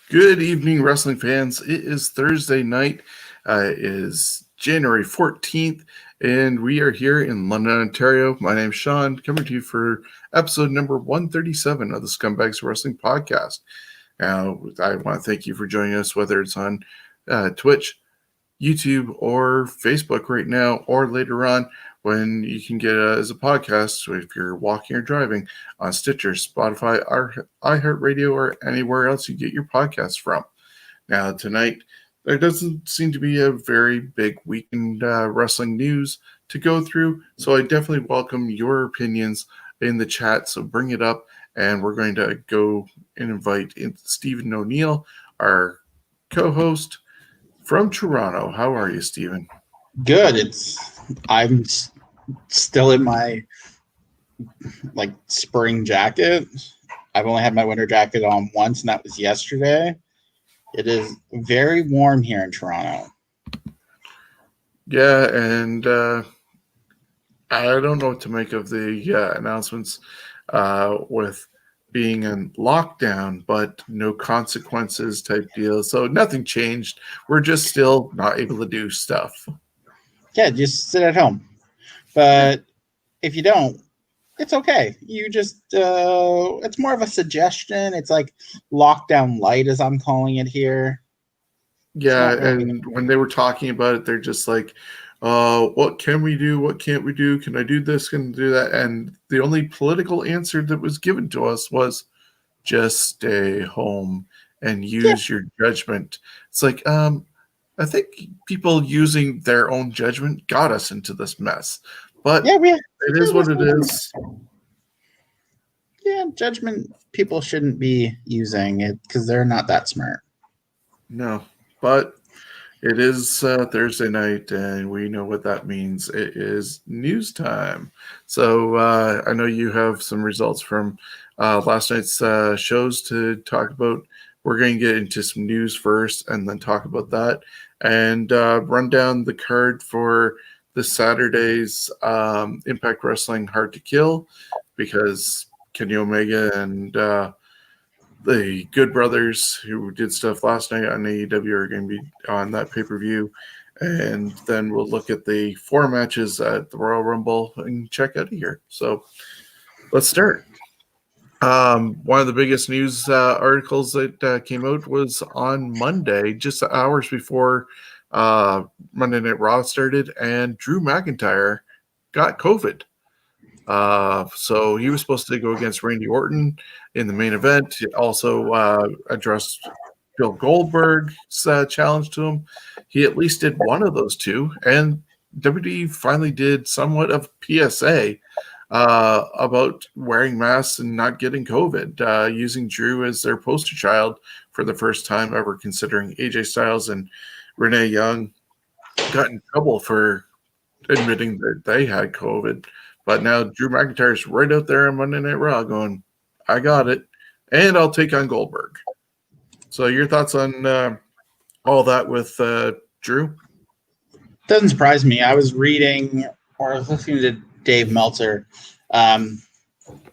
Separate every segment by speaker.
Speaker 1: Good evening, wrestling fans. It is Thursday night. It is January 14th, and we are here in London, Ontario. My name is Shawn, coming to you for episode number 137 of the Scumbags Wrestling Podcast. Now, I want to thank you for joining us, whether it's on Twitch, YouTube, or Facebook right now, or later on when you can get it as a podcast. So if you're walking or driving on Stitcher, Spotify, or iHeartRadio, or anywhere else you get your podcasts from. Now, tonight, there doesn't seem to be a very big week in wrestling news to go through, so I definitely welcome your opinions in the chat, so bring it up, and we're going to go and invite in Steven O'Neill, our co-host from Toronto. How are you, Steven?
Speaker 2: Good. I'm still in my spring jacket. I've only had my winter jacket on once, and that was yesterday. It is very warm here in Toronto.
Speaker 1: Yeah, and I don't know what to make of the announcements with being in lockdown, but no consequences type deal. So nothing changed. We're just still not able to do stuff.
Speaker 2: Yeah, just sit at home. But if you don't, it's okay. You just, it's more of a suggestion. It's like lockdown light, as I'm calling it here.
Speaker 1: Yeah, and when they were talking about it, they're just like, what can we do? What can't we do? Can I do this? Can I do that? And the only political answer that was given to us was just stay home and use your judgment. It's like, I think people using their own judgment got us into this mess. But it is what it is.
Speaker 2: Yeah, judgment people shouldn't be using it because they're not that smart.
Speaker 1: No, but it is Thursday night, and we know what that means. It is news time. So I know you have some results from last night's shows to talk about. We're going to get into some news first and then talk about that and run down the card for this Saturday's Impact Wrestling Hard to Kill, because Kenny Omega and the Good Brothers, who did stuff last night on AEW, are going to be on that pay-per-view. And then we'll look at the 4 matches at the Royal Rumble and check out of here. So let's start. One of the biggest news articles that came out was on Monday, just hours before Monday Night Raw started, and Drew McIntyre got COVID. So he was supposed to go against Randy Orton in the main event. He also addressed Bill Goldberg's challenge to him. He at least did one of those two, and WWE finally did somewhat of PSA about wearing masks and not getting COVID, using Drew as their poster child for the first time ever, considering AJ Styles and Renee Young got in trouble for admitting that they had COVID. But now Drew McIntyre's right out there on Monday Night Raw going, I got it, and I'll take on Goldberg. So your thoughts on all that with Drew?
Speaker 2: Doesn't surprise me. I was reading or listening to Dave Meltzer.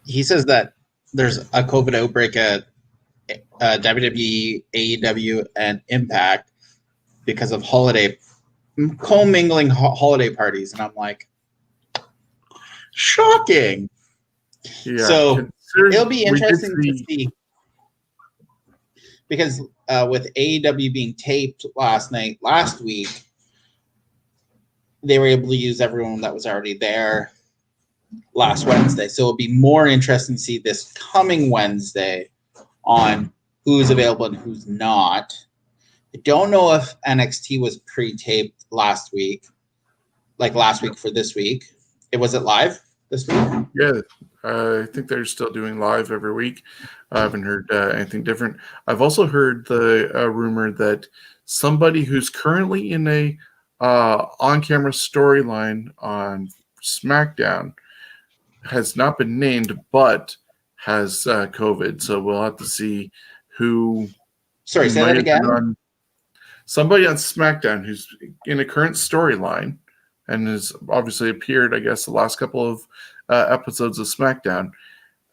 Speaker 2: He says that there's a COVID outbreak at WWE, AEW, and Impact because of commingling holiday parties. And I'm like, shocking. Yeah, so it'll be interesting to see, because with AEW being taped last week, they were able to use everyone that was already there last Wednesday. So it'll be more interesting to see this coming Wednesday on who's available and who's not. I don't know if NXT was pre-taped last week for this week. Was it live this week?
Speaker 1: Yeah, I think they're still doing live every week. I haven't heard anything different. I've also heard the rumor that somebody who's currently in a on-camera storyline on SmackDown has not been named, but has COVID. So we'll have to see who.
Speaker 2: Sorry, say that again.
Speaker 1: Somebody on SmackDown who's in a current storyline and has obviously appeared, I guess, the last couple of episodes of SmackDown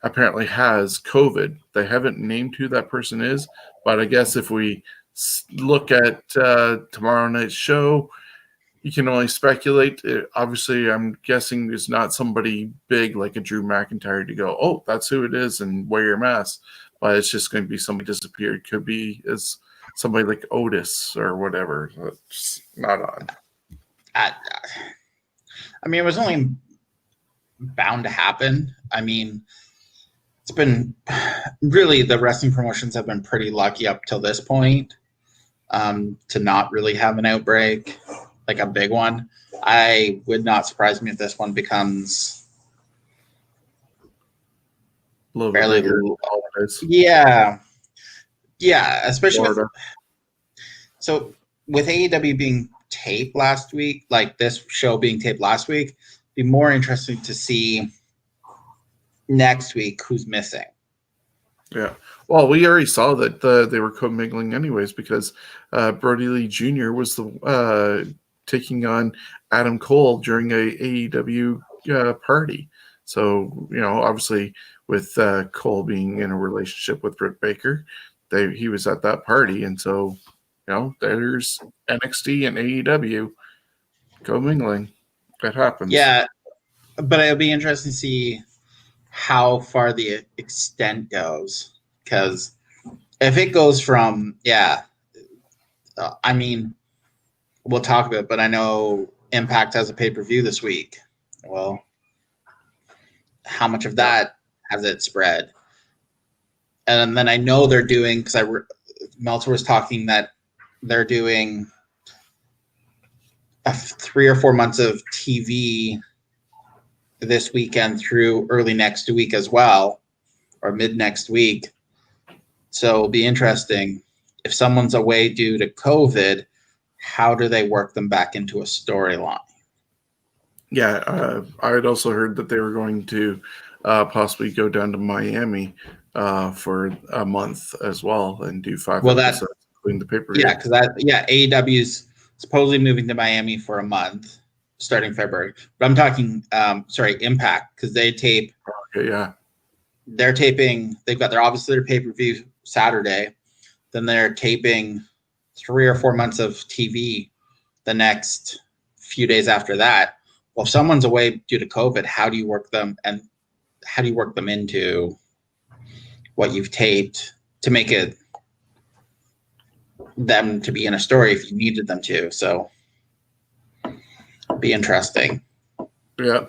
Speaker 1: apparently has COVID. They haven't named who that person is, but I guess if we look at tomorrow night's show, you can only speculate. Obviously, I'm guessing it's not somebody big like a Drew McIntyre to go, oh, that's who it is, and wear your mask. But it's just going to be somebody disappeared. Could be as somebody like Otis or whatever. It's not on.
Speaker 2: I mean, it was only bound to happen. I mean, it's been really, the wrestling promotions have been pretty lucky up till this point to not really have an outbreak, like a big one. I would not surprise me if this one becomes
Speaker 1: A little bit
Speaker 2: fairly
Speaker 1: bigger.
Speaker 2: Yeah, especially with,
Speaker 1: Florida.
Speaker 2: so with AEW being taped last week, like this show being taped last week, be more interesting to see next week who's missing.
Speaker 1: Yeah. Well, we already saw that they were commingling anyways because Brody Lee Jr. was the taking on Adam Cole during a AEW party. So, obviously with Cole being in a relationship with Britt Baker, he was at that party. And so, there's NXT and AEW commingling. That happens.
Speaker 2: Yeah, but it'll be interesting to see how far the extent goes, because if it goes from I mean, we'll talk about it, but I know Impact has a pay-per-view this week. Well, how much of that has it spread? And then I know they're doing, because Meltzer was talking that they're doing 3 or 4 months of TV this weekend through early next week as well, or mid next week. So it'll be interesting. If someone's away due to COVID, how do they work them back into a storyline?
Speaker 1: Yeah, I had also heard that they were going to possibly go down to Miami for a month as well and do 5 episodes, including the pay-per-view.
Speaker 2: Yeah, because AEW's supposedly moving to Miami for a month starting February. But I'm talking, Impact, because they tape.
Speaker 1: Okay, yeah.
Speaker 2: They're taping. They've got their pay-per-view Saturday. Then they're taping 3 or 4 months of TV the next few days after that. Well, if someone's away due to COVID, how do you work them, and how do you work them into what you've taped to make it them to be in a story if you needed them to? So be interesting.
Speaker 1: Yeah.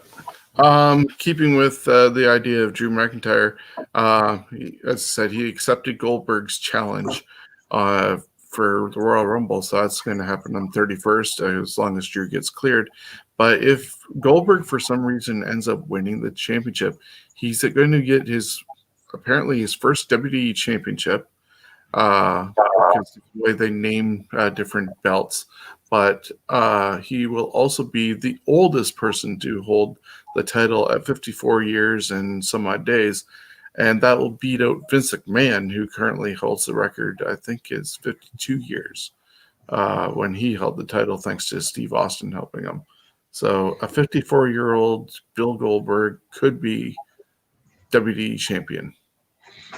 Speaker 1: Keeping with the idea of Drew McIntyre, as I said, he accepted Goldberg's challenge for the Royal Rumble, so that's going to happen on 31st as long as Drew gets cleared. But if Goldberg for some reason ends up winning the championship, he's going to get his first WWE championship because of the way they name different belts. But he will also be the oldest person to hold the title at 54 years and some odd days. And that will beat out Vince McMahon, who currently holds the record, I think is 52 years when he held the title, thanks to Steve Austin helping him. So a 54-year-old Bill Goldberg could be WWE champion.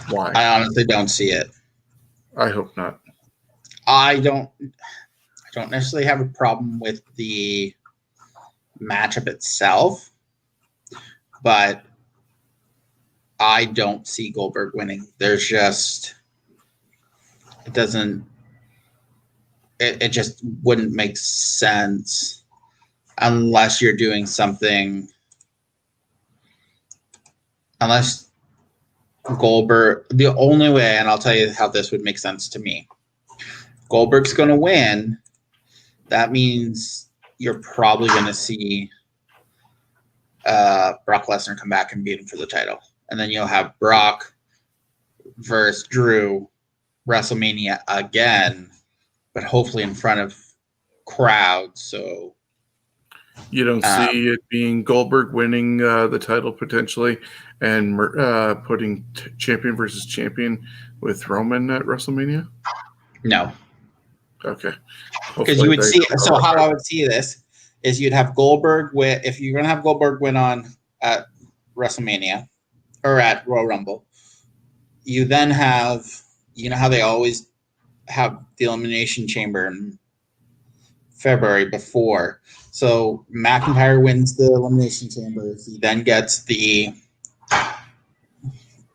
Speaker 1: Why?
Speaker 2: I honestly don't see it.
Speaker 1: I hope not.
Speaker 2: I don't necessarily have a problem with the matchup itself, but I don't see Goldberg winning. There's just, it just wouldn't make sense unless you're doing something, unless Goldberg, the only way, and I'll tell you how this would make sense to me. Goldberg's going to win. That means you're probably going to see Brock Lesnar come back and beat him for the title. And then you'll have Brock versus Drew WrestleMania again, but hopefully in front of crowds. So
Speaker 1: you don't see it being Goldberg winning the title potentially and putting champion versus champion with Roman at WrestleMania?
Speaker 2: No.
Speaker 1: Okay.
Speaker 2: Because you would see, so how I would see this is you'd have Goldberg win, if you're going to have Goldberg win on at WrestleMania, or at Royal Rumble. You then have, you know how they always have the Elimination Chamber in February before. So McIntyre wins the Elimination Chamber. He then gets the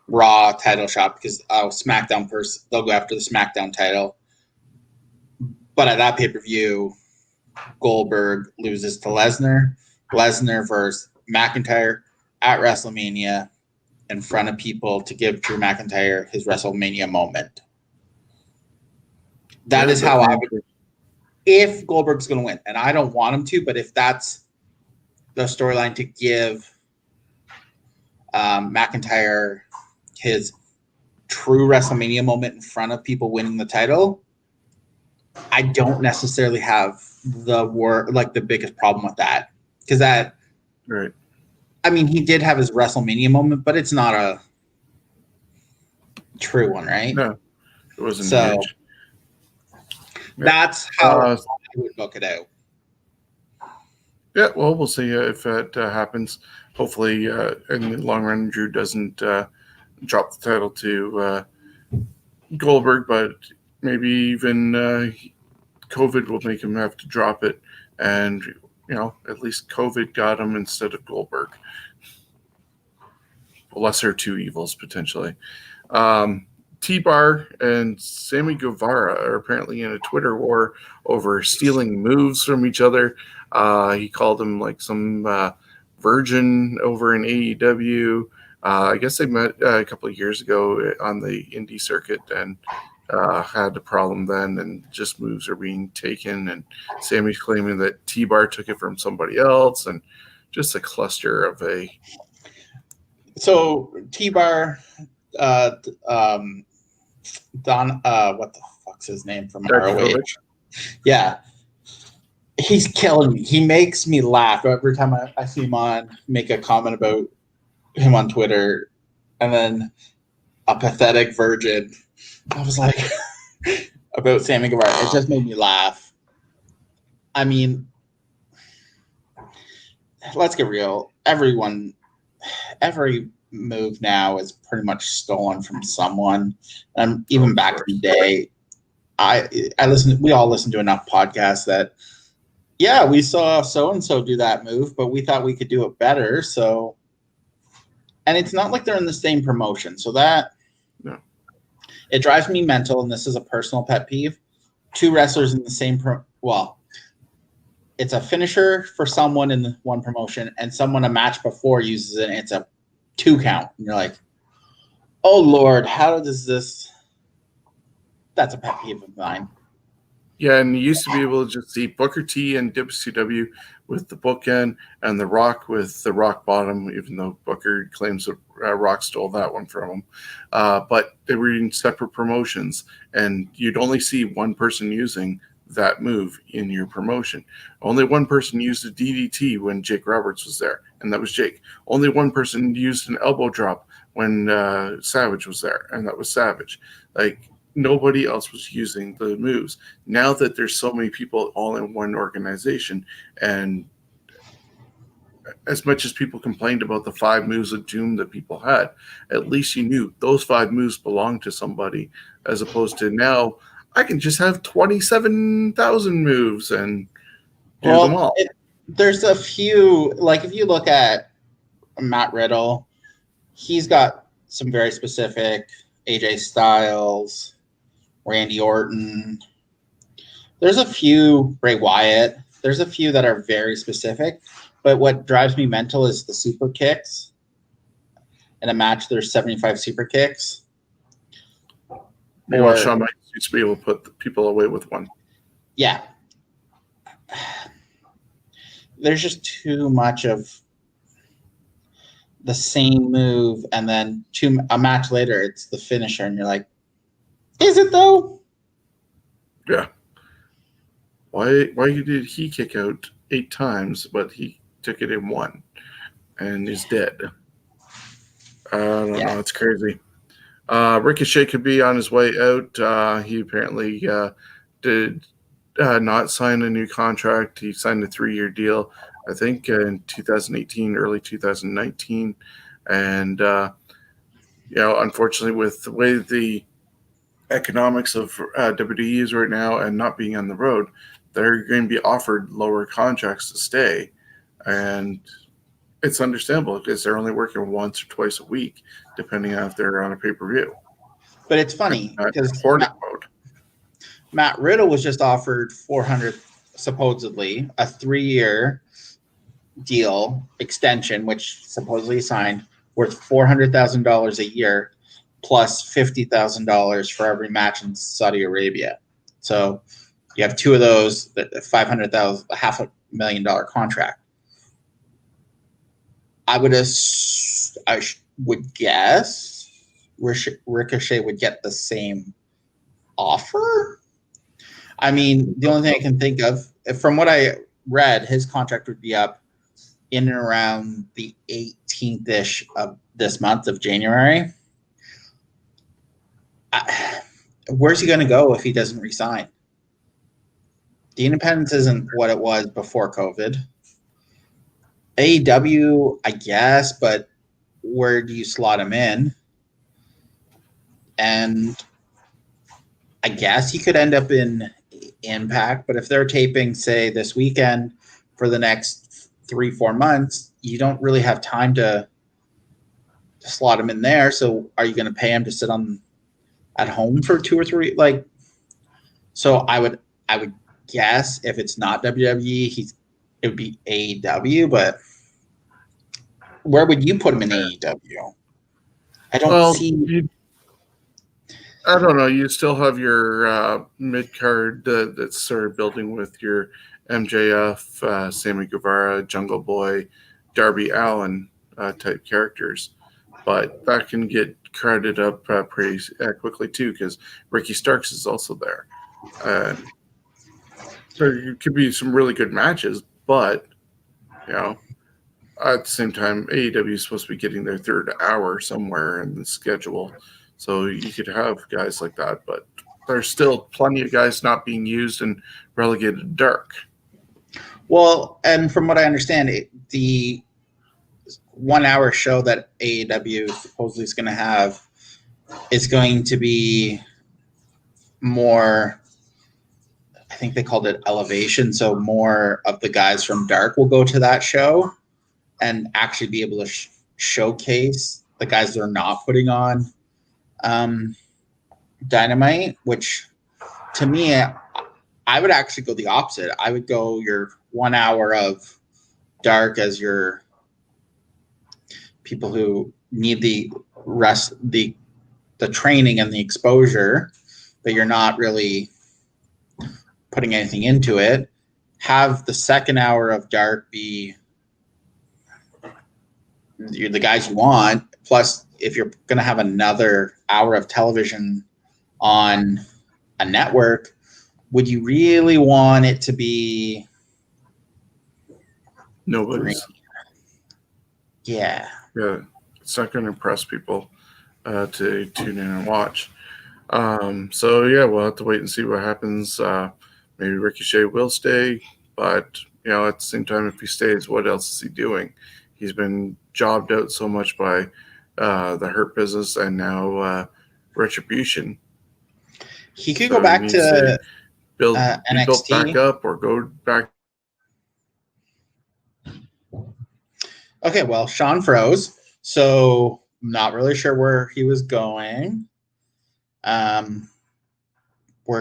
Speaker 2: Raw title shot because SmackDown first. They'll go after the SmackDown title. But at that pay-per-view, Goldberg loses to Lesnar. Lesnar versus McIntyre at WrestleMania in front of people to give Drew McIntyre his WrestleMania moment. That is how I would, if Goldberg's going to win. And I don't want him to, but if that's the storyline to give McIntyre his true WrestleMania moment in front of people winning the title, I don't necessarily have the biggest problem with that. Because that,
Speaker 1: right.
Speaker 2: I mean, he did have his WrestleMania moment, but it's not a true one, right?
Speaker 1: No, it wasn't
Speaker 2: So
Speaker 1: huge.
Speaker 2: that's how I would book it out.
Speaker 1: Yeah, well, we'll see if it happens. Hopefully, in the long run, Drew doesn't drop the title to Goldberg, but maybe even COVID will make him have to drop it. And, at least COVID got him instead of Goldberg. Lesser two evils, potentially. T-Bar and Sammy Guevara are apparently in a Twitter war over stealing moves from each other. He called him like some virgin over in AEW. I guess they met a couple of years ago on the indie circuit and had a problem then, and just moves are being taken. And Sammy's claiming that T-Bar took it from somebody else, and just a cluster of a.
Speaker 2: So T-Bar, Don, what the fuck's his name from ROH? Yeah. He's killing me. He makes me laugh every time I see him make a comment about him on Twitter, and then a pathetic virgin. I was like, about Sammy Guevara. It just made me laugh. I mean, let's get real. Every move now is pretty much stolen from someone. And even back in the day, we all listen to enough podcasts that, yeah, we saw so-and-so do that move, but we thought we could do it better. So, and it's not like they're in the same promotion. So it drives me mental. And this is a personal pet peeve. Two wrestlers in the same, it's a finisher for someone in one promotion and someone a match before uses it. And it's a 2 count. And you're like, oh Lord, how does this, that's a pet peeve of mine.
Speaker 1: Yeah, and you used to be able to just see Booker T and WCW with the bookend and The Rock with the rock bottom, even though Booker claims that Rock stole that one from him. But they were in separate promotions, and you'd only see one person using that move in your promotion. Only one person used a DDT when Jake Roberts was there, and that was Jake. Only one person used an elbow drop when Savage was there, and that was Savage. Like, nobody else was using the moves. Now that there's so many people all in one organization, and as much as people complained about the 5 moves of doom that people had, at least you knew those 5 moves belonged to somebody, as opposed to now I can just have 27,000 moves and do them all.
Speaker 2: There's a few, like if you look at Matt Riddle, he's got some very specific, AJ Styles, Randy Orton. There's a few, Bray Wyatt. There's a few that are very specific, but what drives me mental is the super kicks. In a match, there's 75 super kicks.
Speaker 1: Shawn Michaels used to be able to put the people away with one.
Speaker 2: Yeah. There's just too much of the same move, and then a match later, it's the finisher, and you're like, is it though?
Speaker 1: Yeah. Why did he kick out 8 times, but he took it in 1 and he's dead? I don't know. It's crazy. Ricochet could be on his way out. He apparently did not sign a new contract. He signed a 3-year deal, I think, in 2018, early 2019. And unfortunately, with the way the economics of WWE is right now and not being on the road, they're going to be offered lower contracts to stay. And it's understandable because they're only working once or twice a week, depending on if they're on a pay-per-view.
Speaker 2: But it's funny because
Speaker 1: hoarding mode.
Speaker 2: Matt Riddle was just offered 400, supposedly a 3-year deal extension, which supposedly signed, worth $400,000 a year, plus $50,000 for every match in Saudi Arabia. So you have two of those, $500,000, $500,000 contract. I would guess Ricochet would get the same offer. I mean, the only thing I can think of, from what I read, his contract would be up in and around the 18th-ish of this month of January. Where's he going to go if he doesn't resign? The Independence isn't what it was before COVID. AEW, I guess, but where do you slot him in? And I guess he could end up in Impact, but if they're taping, say, this weekend for the next 3-4 months, you don't really have time to slot him in there. So are you going to pay him to sit at home for 2 or 3? So I would guess if it's not WWE, it would be AEW, but where would you put him in AEW? I don't see.
Speaker 1: I don't know. You still have your mid card that's sort of building with your MJF, Sammy Guevara, Jungle Boy, Darby Allin type characters, but that can get crowded up pretty quickly too because Ricky Starks is also there. There could be some really good matches, but at the same time, AEW is supposed to be getting their third hour somewhere in the schedule. So you could have guys like that, but there's still plenty of guys not being used and relegated to dark.
Speaker 2: Well, and from what I understand, the 1 hour show that AEW supposedly is going to have is going to be more, I think they called it elevation. So more of the guys from dark will go to that show and actually be able to showcase the guys they're not putting on Dynamite, which to me, I would actually go the opposite. I would go your 1 hour of dark as your people who need the rest, the training and the exposure, but you're not really putting anything into it. Have the second hour of dark be the guys you want. Plus, if you're going to have another hour of television on a network, would you really want it to be
Speaker 1: nobody's?
Speaker 2: Yeah,
Speaker 1: it's not going to impress people to tune in and watch. So yeah, we'll have to wait and see what happens. Maybe Ricochet will stay, but at the same time, if he stays, what else is he doing? He's been jobbed out so much by the Hurt Business and now Retribution.
Speaker 2: He could go back to
Speaker 1: build
Speaker 2: NXT.
Speaker 1: Back up or go back.
Speaker 2: Okay, well, Shawn froze, so I'm not really sure where he was going. We're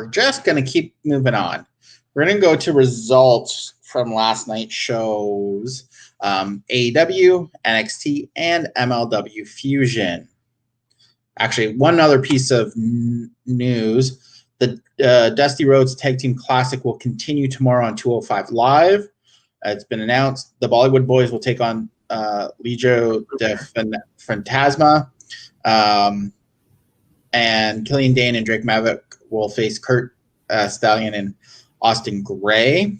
Speaker 2: just going to keep moving on. We're going to go to results from last night's shows. AEW, NXT, and MLW Fusion. Actually, one other piece of news. The Dusty Rhodes Tag Team Classic will continue tomorrow on 205 Live. It's been announced the Bollywood Boys will take on Legio de Fantasma. And Killian Dane and Drake Maverick will face Kurt Stallion and Austin Gray.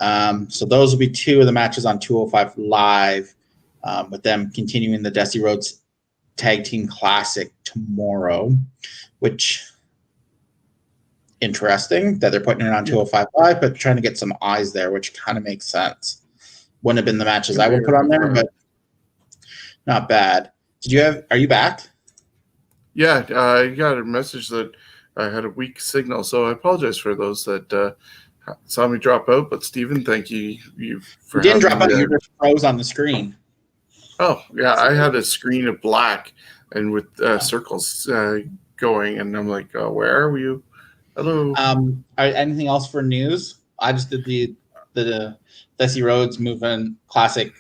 Speaker 2: So those will be two of the matches on 205 Live, with them continuing the Dusty Rhodes Tag Team Classic tomorrow, which interesting that they're putting it on 205 Live, but trying to get some eyes there, which kind of makes sense. Wouldn't have been the matches I would put on there, but not bad. Are you back?
Speaker 1: Yeah, I got a message that I had a weak signal, so I apologize for those that saw me drop out. But Steven, thank you
Speaker 2: You
Speaker 1: for
Speaker 2: didn't
Speaker 1: having
Speaker 2: drop
Speaker 1: me
Speaker 2: out. You
Speaker 1: there.
Speaker 2: just froze on the screen.
Speaker 1: Oh, yeah, I had a screen of black and with circles going, and I'm like, where are you? Hello.
Speaker 2: Anything else for news? I just did the Desi Rhodes Movement Classic.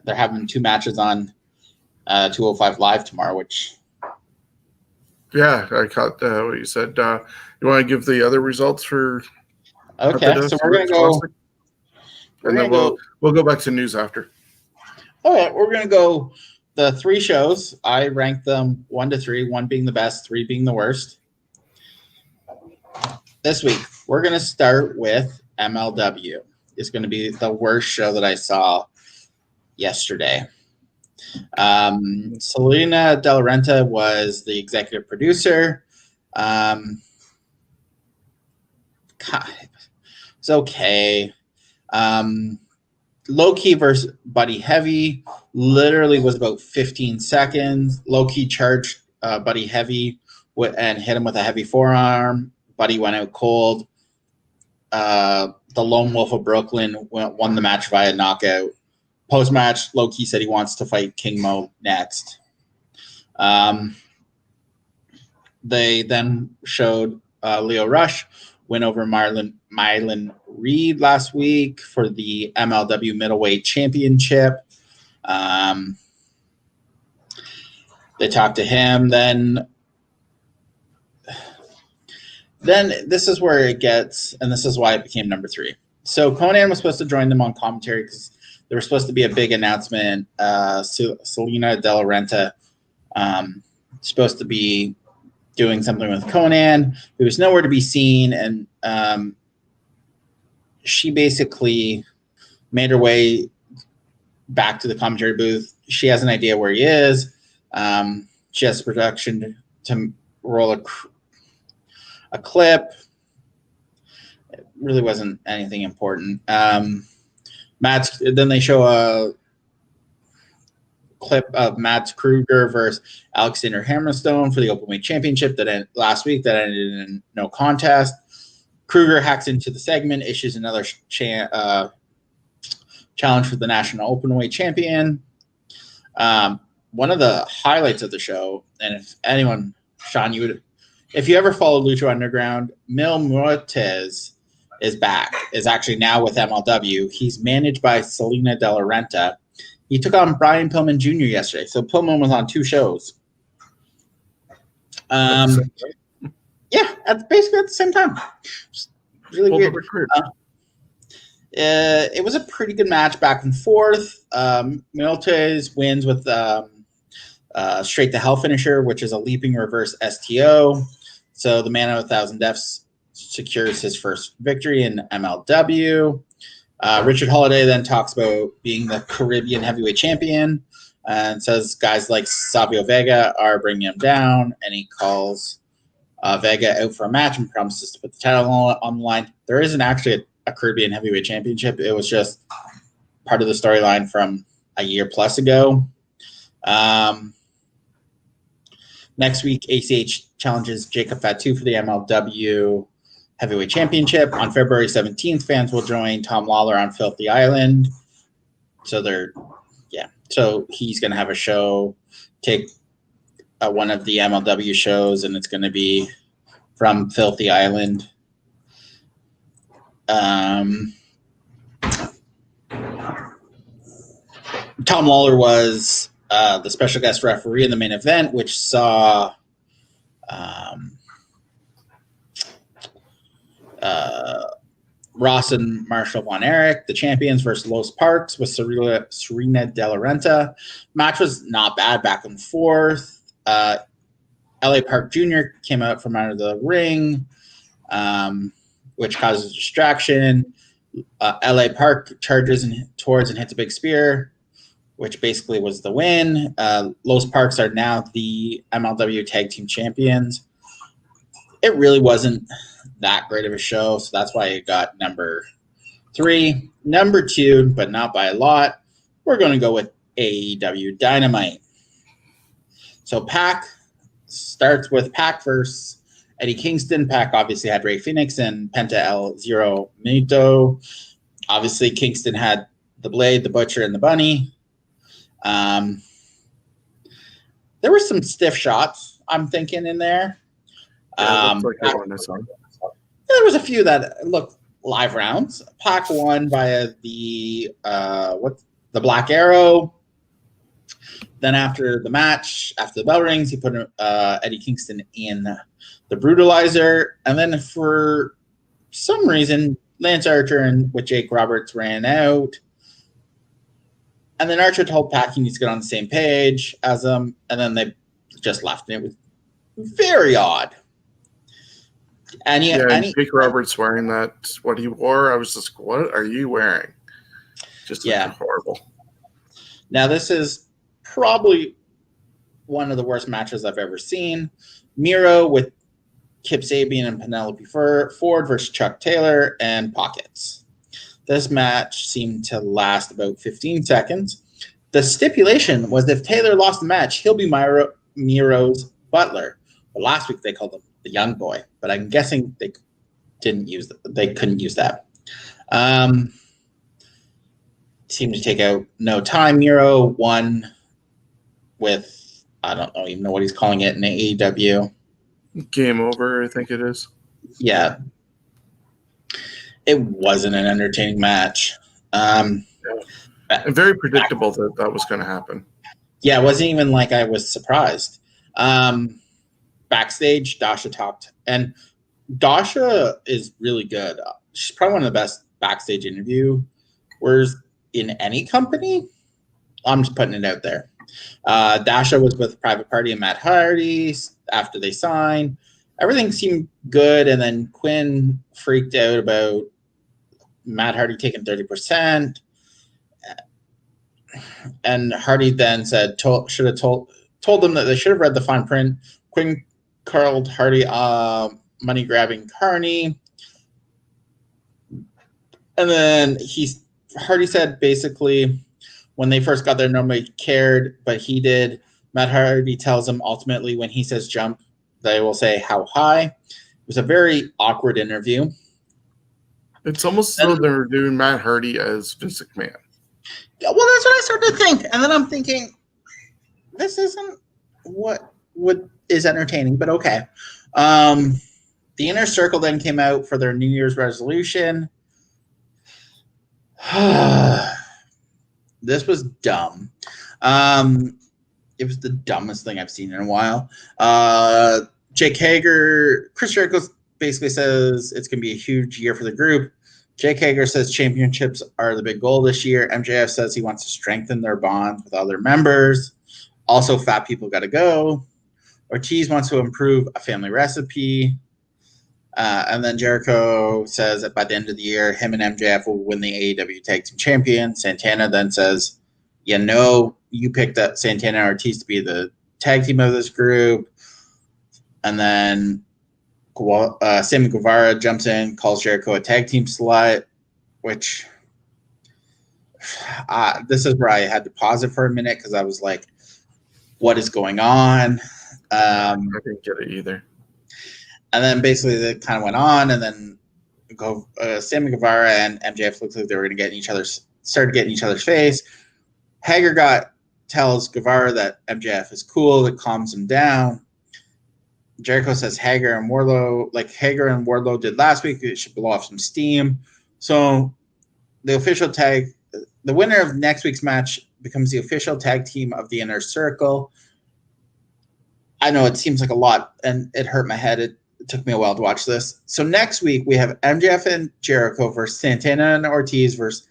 Speaker 2: They're having 2 matches on 205 Live tomorrow, which.
Speaker 1: Yeah, I caught what you said. You want to give the other results for the
Speaker 2: Okay, so
Speaker 1: Dusty
Speaker 2: we're gonna
Speaker 1: Rhodes
Speaker 2: go.
Speaker 1: Classic,
Speaker 2: We're
Speaker 1: and
Speaker 2: gonna
Speaker 1: then
Speaker 2: go.
Speaker 1: we'll go back to news after.
Speaker 2: Okay, we're gonna go the 3 shows. I ranked them 1 to 3, 1 being the best, 3 being the worst. This week, we're gonna start with MLW. It's gonna be the worst show that I saw yesterday. Selena De La Renta was the executive producer. God, it's okay. Low Key versus Buddy Heavy literally was about 15 seconds. Low Key charged Buddy Heavy and hit him with a heavy forearm. Buddy went out cold. The Lone Wolf of Brooklyn won the match via knockout. Post-match, Low Key said he wants to fight King Mo next. They then showed Leo Rush win over Mylan Reed last week for the MLW Middleweight Championship. They talked to him. Then this is where it gets, and this is why it became number 3. So Conan was supposed to join them on commentary because there was supposed to be a big announcement. Selena De La Renta supposed to be doing something with Conan. There was nowhere to be seen, and she basically made her way back to the commentary booth. She has an idea where he is. She has production to roll a clip. It really wasn't anything important. Then they show a clip of Matt Kruger versus Alexander Hammerstone for the Openweight Championship last week that ended in no contest. Kruger hacks into the segment, issues another challenge for the National Openweight Champion. One of the highlights of the show, and if anyone, Sean, if you ever followed Lucha Underground, Mil Muertes is back, is actually now with MLW. He's managed by Selena De La Renta. He took on Brian Pillman Jr. yesterday. So Pillman was on 2 shows. Yeah, basically at the same time. Just really weird. It was a pretty good match back and forth. Muertes wins with straight to hell finisher, which is a leaping reverse STO. So the man of 1,000 deaths secures his first victory in MLW. Richard Holiday then talks about being the Caribbean heavyweight champion and says guys like Savio Vega are bringing him down, and he calls Vega out for a match and promises to put the title on the line. There isn't actually a Caribbean heavyweight championship. It was just part of the storyline from a year plus ago. Next week, ACH challenges Jacob Fatu for the MLW Heavyweight Championship. On February 17th, fans will join Tom Lawler on Filthy Island. So he's going to have a show, take one of the MLW shows, and it's going to be from Filthy Island. Tom Lawler was the special guest referee in the main event, which saw Ross and Marshall Von Erich, the champions, versus Los Parks with Serena De La Renta. Match was not bad, back and forth. LA Park Jr. came out from under the ring, which causes distraction. LA Park charges towards and hits a big spear, which basically was the win. Los Parks are now the MLW Tag Team Champions. It really wasn't that great of a show, so that's why it got number 3. Number 2, but not by a lot, we're going to go with AEW Dynamite. So PAC starts with Pac versus Eddie Kingston. Pac obviously had Rey Fenix and Penta El Zero Mito. Obviously, Kingston had the Blade, the Butcher, and the Bunny. There were some stiff shots, I'm thinking, in there.
Speaker 1: Yeah, it looked like I won this one.
Speaker 2: There was a few that looked live rounds. Pac won via the Black Arrow. Then after the match, after the bell rings, he put Eddie Kingston in the Brutalizer. And then for some reason, Lance Archer and with Jake Roberts ran out. And then Archer told Pac he needs to get on the same page as him. And then they just left. And it was very odd. And
Speaker 1: Jake Roberts wearing what he wore, I was just, what are you wearing? Just horrible.
Speaker 2: Now, this is probably one of the worst matches I've ever seen. Miro with Kip Sabian and Penelope Ford versus Chuck Taylor and Pockets. This match seemed to last about 15 seconds. The stipulation was if Taylor lost the match, he'll be Miro's butler. But last week they called him the young boy, but I'm guessing they couldn't use that. Seemed to take out no time. Miro won with, I don't even know what he's calling it in AEW.
Speaker 1: Game over, I think it is.
Speaker 2: Yeah. It wasn't an entertaining match.
Speaker 1: Very predictable that was going to happen.
Speaker 2: Yeah, it wasn't even like I was surprised. Backstage, Dasha talked. And Dasha is really good. She's probably one of the best backstage interviewers in any company. I'm just putting it out there. Dasha was with Private Party and Matt Hardy after they signed. Everything seemed good, and then Quinn freaked out about Matt Hardy taking 30%. And Hardy then said, should have told them that they should have read the fine print. Quinn called Hardy money grabbing carny. And then Hardy said basically when they first got there, nobody cared, but he did. Matt Hardy tells him ultimately when he says jump, they will say how high. It was a very awkward interview.
Speaker 1: It's almost as though they're doing Matt Hardy as Vince McMahon.
Speaker 2: Well, that's what I started to think. And then I'm thinking, this isn't what is entertaining, but okay. The Inner Circle then came out for their New Year's resolution. This was dumb. It was the dumbest thing I've seen in a while. Jake Hager, Chris Jericho basically says it's going to be a huge year for the group. Jake Hager says championships are the big goal this year. MJF says he wants to strengthen their bonds with other members. Also, fat people got to go. Ortiz wants to improve a family recipe. And then Jericho says that by the end of the year, him and MJF will win the AEW Tag Team Champion. Santana then says, you picked up Santana and Ortiz to be the tag team of this group. And then Sammy Guevara jumps in, calls Jericho a tag team slut, which this is where I had to pause it for a minute because I was like, what is going on?
Speaker 1: I didn't get it either.
Speaker 2: And then basically it kind of went on, and then Sammy Guevara and MJF looked like they were going to started getting each other's face. Hager tells Guevara that MJF is cool, that calms him down. Jericho says Hager and Wardlow did last week, it should blow off some steam. So the winner of next week's match becomes the official tag team of the Inner Circle. I know it seems like a lot, and it hurt my head. It took me a while to watch this. So next week we have MJF and Jericho versus Santana and Ortiz versus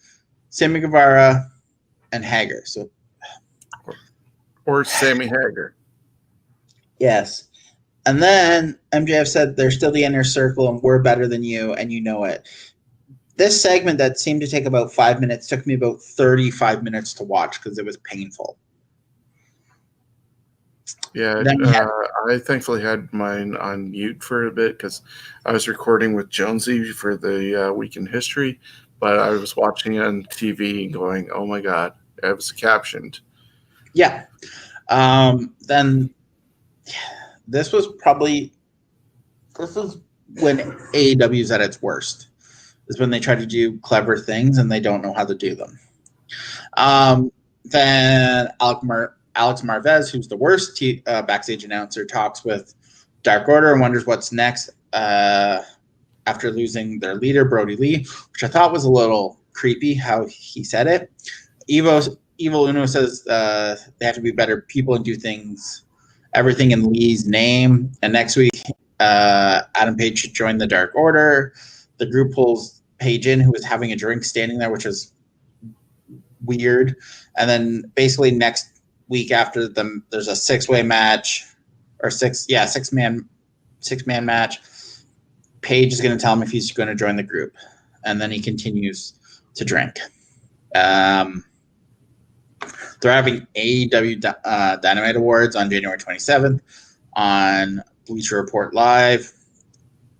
Speaker 2: Sammy Guevara and Hager.
Speaker 1: Or Sammy Hager.
Speaker 2: Yes. And then MJF said they're still the Inner Circle and we're better than you, and you know it. This segment that seemed to take about 5 minutes took me about 35 minutes to watch because it was painful.
Speaker 1: Yeah, I thankfully had mine on mute for a bit because I was recording with Jonesy for the Week in History, but I was watching it on TV and going, oh my God, it was captioned.
Speaker 2: Yeah. Then this is when AEW is at its worst. Is when they try to do clever things and they don't know how to do them. Then Alex Marvez, who's the worst backstage announcer, talks with Dark Order and wonders what's next after losing their leader, Brody Lee, which I thought was a little creepy how he said it. Evil Uno says they have to be better people and do everything in Lee's name. And next week, Adam Page should join the Dark Order. The group pulls Page in, who was having a drink standing there, which was weird. And then basically next week after them, there's a six-man match. Page is going to tell him if he's going to join the group, and then he continues to drink. They're having AEW Dynamite Awards on January 27th on Bleacher Report Live.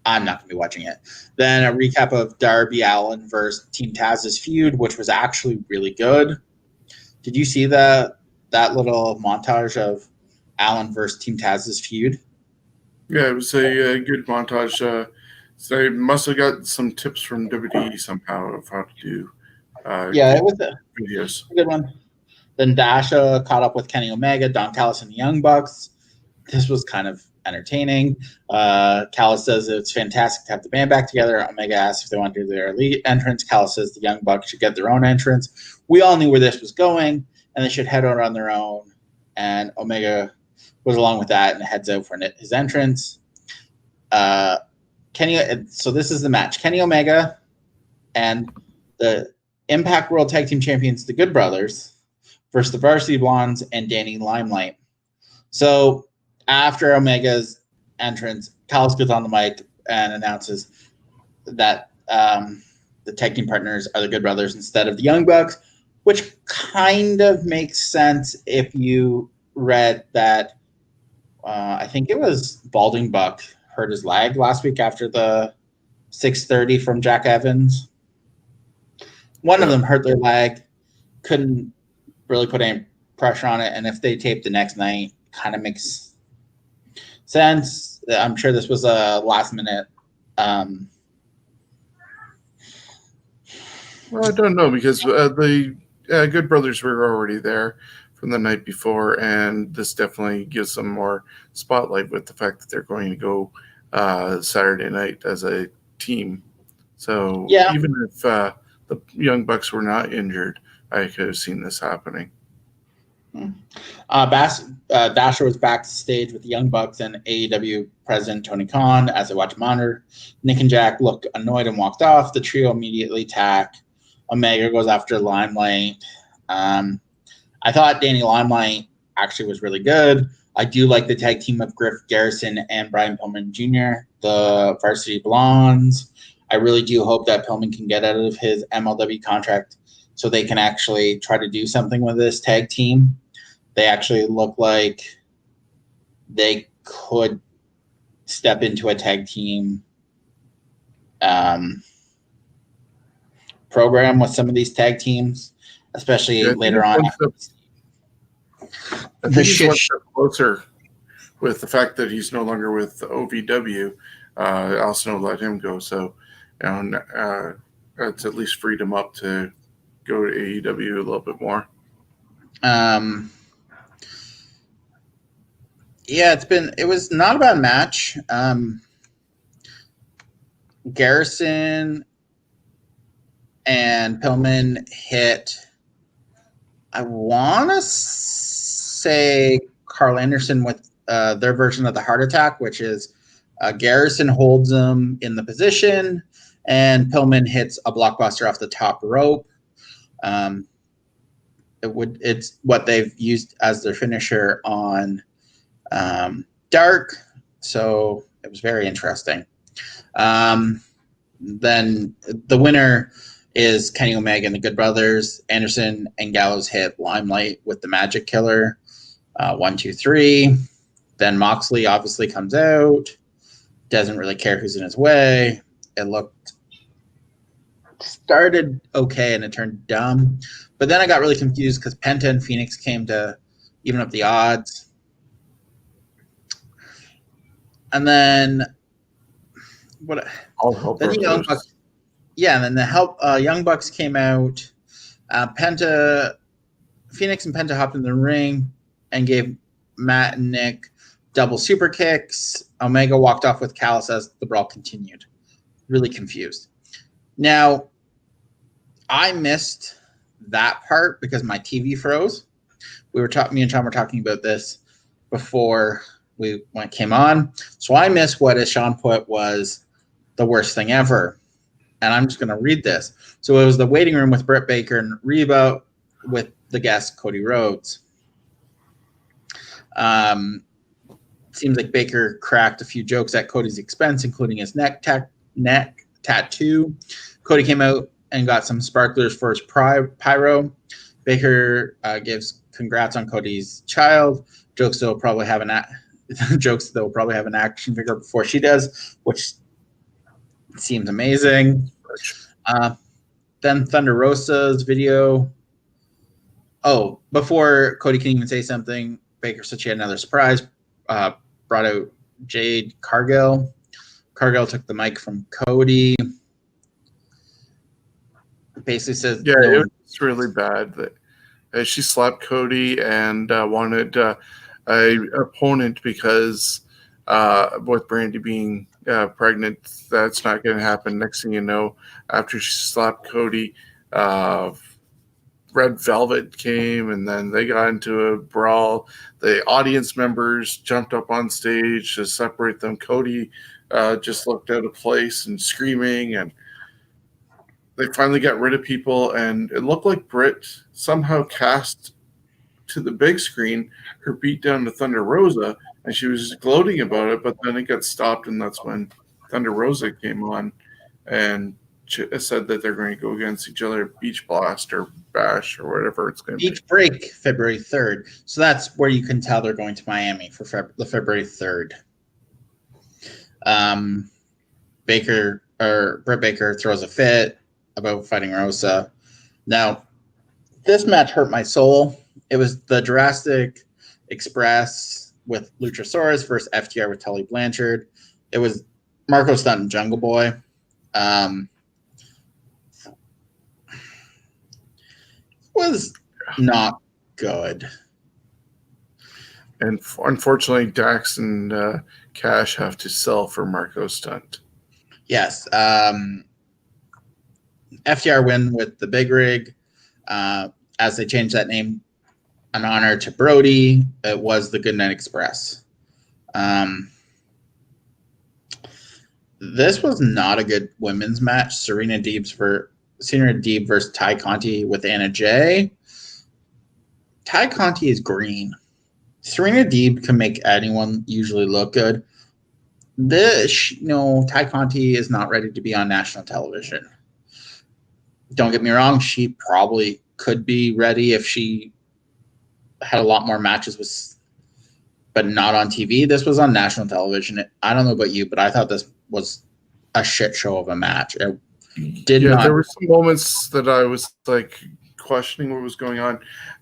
Speaker 2: I'm not going to be watching it. Then a recap of Darby Allin versus Team Taz's feud, which was actually really good. Did you see that little montage of Allin versus Team Taz's feud?
Speaker 1: Yeah, it was a good montage. So they must have got some tips from WWE somehow of how to do
Speaker 2: it was
Speaker 1: videos.
Speaker 2: A good one. Then Dasha caught up with Kenny Omega, Don Callis, and the Young Bucks. This was kind of entertaining. Callis says it's fantastic to have the band back together. Omega asks if they want to do their elite entrance. Callis says the Young Bucks should get their own entrance. We all knew where this was going, and they should head out on their own. And Omega goes along with that and heads out for his entrance. So this is the match. Kenny Omega and the Impact World Tag Team Champions, the Good Brothers, versus the Varsity Blondes and Danny Limelight. So after Omega's entrance, Callis gets on the mic and announces that the tag team partners are the Good Brothers instead of the Young Bucks, which kind of makes sense if you read that. I think it was Balding Buck hurt his leg last week after the 630 from Jack Evans. One of them hurt their leg, couldn't really put any pressure on it, and if they taped the next night, kind of makes sense. I'm sure this was a last minute.
Speaker 1: Well, I don't know because the Good Brothers were already there from the night before, and this definitely gives them more spotlight with the fact that they're going to go Saturday night as a team. So even if the Young Bucks were not injured, I could have seen this happening.
Speaker 2: Dasher was backstage with the Young Bucks and AEW president Tony Khan as they watched monitor. Nick and Jack looked annoyed and walked off. The trio immediately attack. Omega goes after Limelight. I thought Danny Limelight actually was really good. I do like the tag team of Griff Garrison and Brian Pillman Jr., the Varsity Blondes. I really do hope that Pillman can get out of his MLW contract so they can actually try to do something with this tag team. They actually look like they could step into a tag team program with some of these tag teams, especially later on.
Speaker 1: I think he's one step closer with the fact that he's no longer with OVW. Al Snow let him go, so it's at least freed him up to go to AEW a little bit more.
Speaker 2: It was not a bad match. Garrison and Pillman hit, I want to say, Carl Anderson with their version of the heart attack, which is Garrison holds him in the position and Pillman hits a blockbuster off the top rope. It's what they've used as their finisher on Dark, so it was very interesting. Then the winner is Kenny Omega and the Good Brothers. Anderson and Gallows hit Limelight with the Magic Killer. 1, 2, 3. Then Moxley obviously comes out. Doesn't really care who's in his way. It started okay and it turned dumb. But then I got really confused because Penta and Phoenix came to even up the odds. And then what?
Speaker 1: All hell
Speaker 2: Then the Young
Speaker 1: broke
Speaker 2: Bucks.
Speaker 1: loose.
Speaker 2: Yeah, and then Young Bucks came out. Phoenix and Penta hopped in the ring and gave Matt and Nick double super kicks. Omega walked off with Callis as the brawl continued. Really confused. Now, I missed that part because my TV froze. Me and Tom were talking about this before came on. So I missed what, as Sean put, was the worst thing ever. And I'm just going to read this. So it was the waiting room with Britt Baker and Reba with the guest Cody Rhodes. Seems like Baker cracked a few jokes at Cody's expense, including his neck tattoo. Cody came out and got some sparklers for his pyro. Baker gives congrats on Cody's child. Jokes they'll probably have an action figure before she does, which seems amazing. Then Thunder Rosa's video. Oh, before Cody can even say something, Baker said she had another surprise. Brought out Jade Cargill. Cargill took the mic from Cody. Basically says,
Speaker 1: Yeah, it was really bad. That she slapped Cody and wanted a opponent because with Brandy being pregnant, that's not going to happen. Next thing you know, after she slapped Cody, Red Velvet came, and then they got into a brawl. The audience members jumped up on stage to separate them. Cody just looked out of place and screaming, and they finally got rid of people, and it looked like Britt somehow cast to the big screen her beat down to Thunder Rosa, and she was gloating about it, but then it got stopped, and that's when Thunder Rosa came on and said that they're going to go against each other at Beach Blast or Bash or whatever it's going to be.
Speaker 2: Beach Break, February 3rd. So that's where you can tell they're going to Miami for the February 3rd. Britt Baker throws a fit about fighting Rosa. Now, this match hurt my soul. It was the Jurassic Express with Luchasaurus versus FTR with Tully Blanchard. It was Marco Stunt and Jungle Boy. Was not good.
Speaker 1: And unfortunately, Dax and Cash have to sell for Marco Stunt.
Speaker 2: Yes. FTR win with the big rig. As they changed that name in honor to Brody, it was the Good Night Express. This was not a good women's match. Serena Deeb versus Ty Conti with Anna Jay. Ty Conti is green. Serena Deeb can make anyone usually look good. Ty Conti is not ready to be on national television. Don't get me wrong, she probably could be ready if she had a lot more matches but not on TV. This was on national television. I don't know about you, but I thought this was a shit show of a match. It did not.
Speaker 1: There were some moments that I was like questioning what was going on.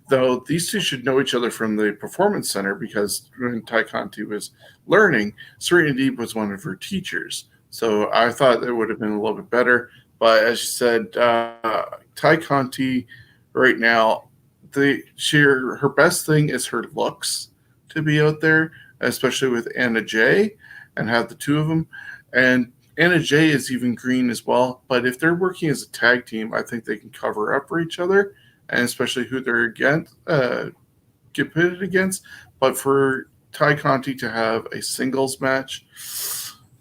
Speaker 1: Though these two should know each other from the Performance Center, because when Ty Conti was learning, Serena Deeb was one of her teachers. So I thought it would have been a little bit better. But as you said, Ty Conti right now, her best thing is her looks to be out there, especially with Anna Jay, and have the two of them. And Anna Jay is even green as well. But if they're working as a tag team, I think they can cover up for each other, and especially who they're against, get pitted against. But for Ty Conti to have a singles match,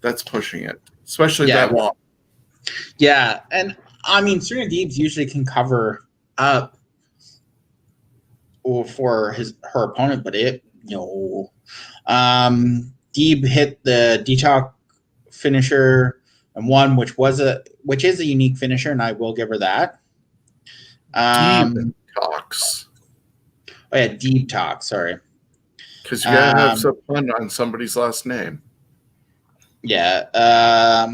Speaker 1: that's pushing it, especially that long.
Speaker 2: Yeah, and I mean, Serena Deeb usually can cover up for her opponent, but no. Deeb hit the Detox finisher and won, which is a unique finisher, and I will give her that.
Speaker 1: Detox.
Speaker 2: Oh yeah, Detox. Sorry,
Speaker 1: because you gotta have some fun on somebody's last name.
Speaker 2: Yeah.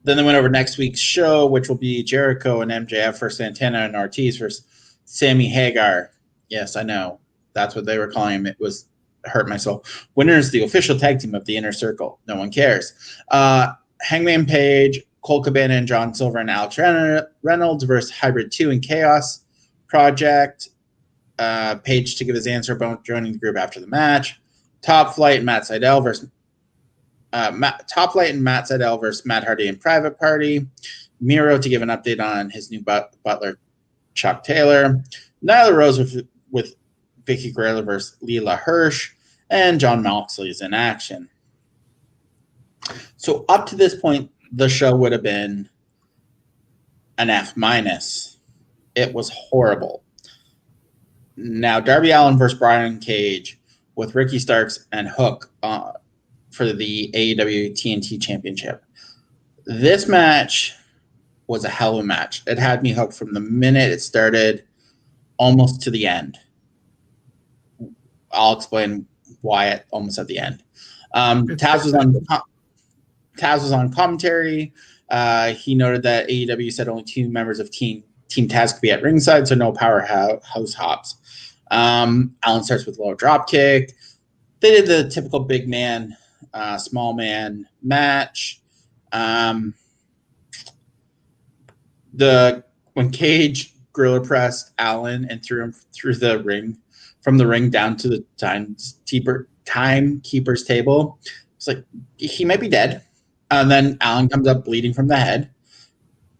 Speaker 2: Then they went over next week's show, which will be Jericho and MJF versus Santana and Ortiz versus Sammy Hagar. Yes, I know. That's what they were calling him. It was hurt my soul. Winners, the official tag team of the Inner Circle. No one cares. Hangman Page, Colt Cabana, and John Silver and Alex Reynolds versus Hybrid 2 and Chaos Project. Page to give his answer about joining the group after the match. Top Flight and Matt Sydal versus Matt Hardy and Private Party. Miro to give an update on his new butler, Chuck Taylor. Nyla Rose with Vicky Guerrero versus Leela Hirsch. And John Moxley is in action. So up to this point, the show would have been an F-. It was horrible. Now, Darby Allin versus Brian Cage with Ricky Starks and Hook for the AEW TNT Championship. This match was a hell of a match. It had me hooked from the minute it started almost to the end. I'll explain why almost at the end. Taz was on commentary. He noted that AEW said only 2 members of Team Taz could be at ringside, so no powerhouse hops. Allin starts with a low drop kick. They did the typical big man, small man match. When Cage gorilla pressed Allin and threw him through the ring, from the ring down to the timekeeper's table, it's like he might be dead. And then Allin comes up bleeding from the head.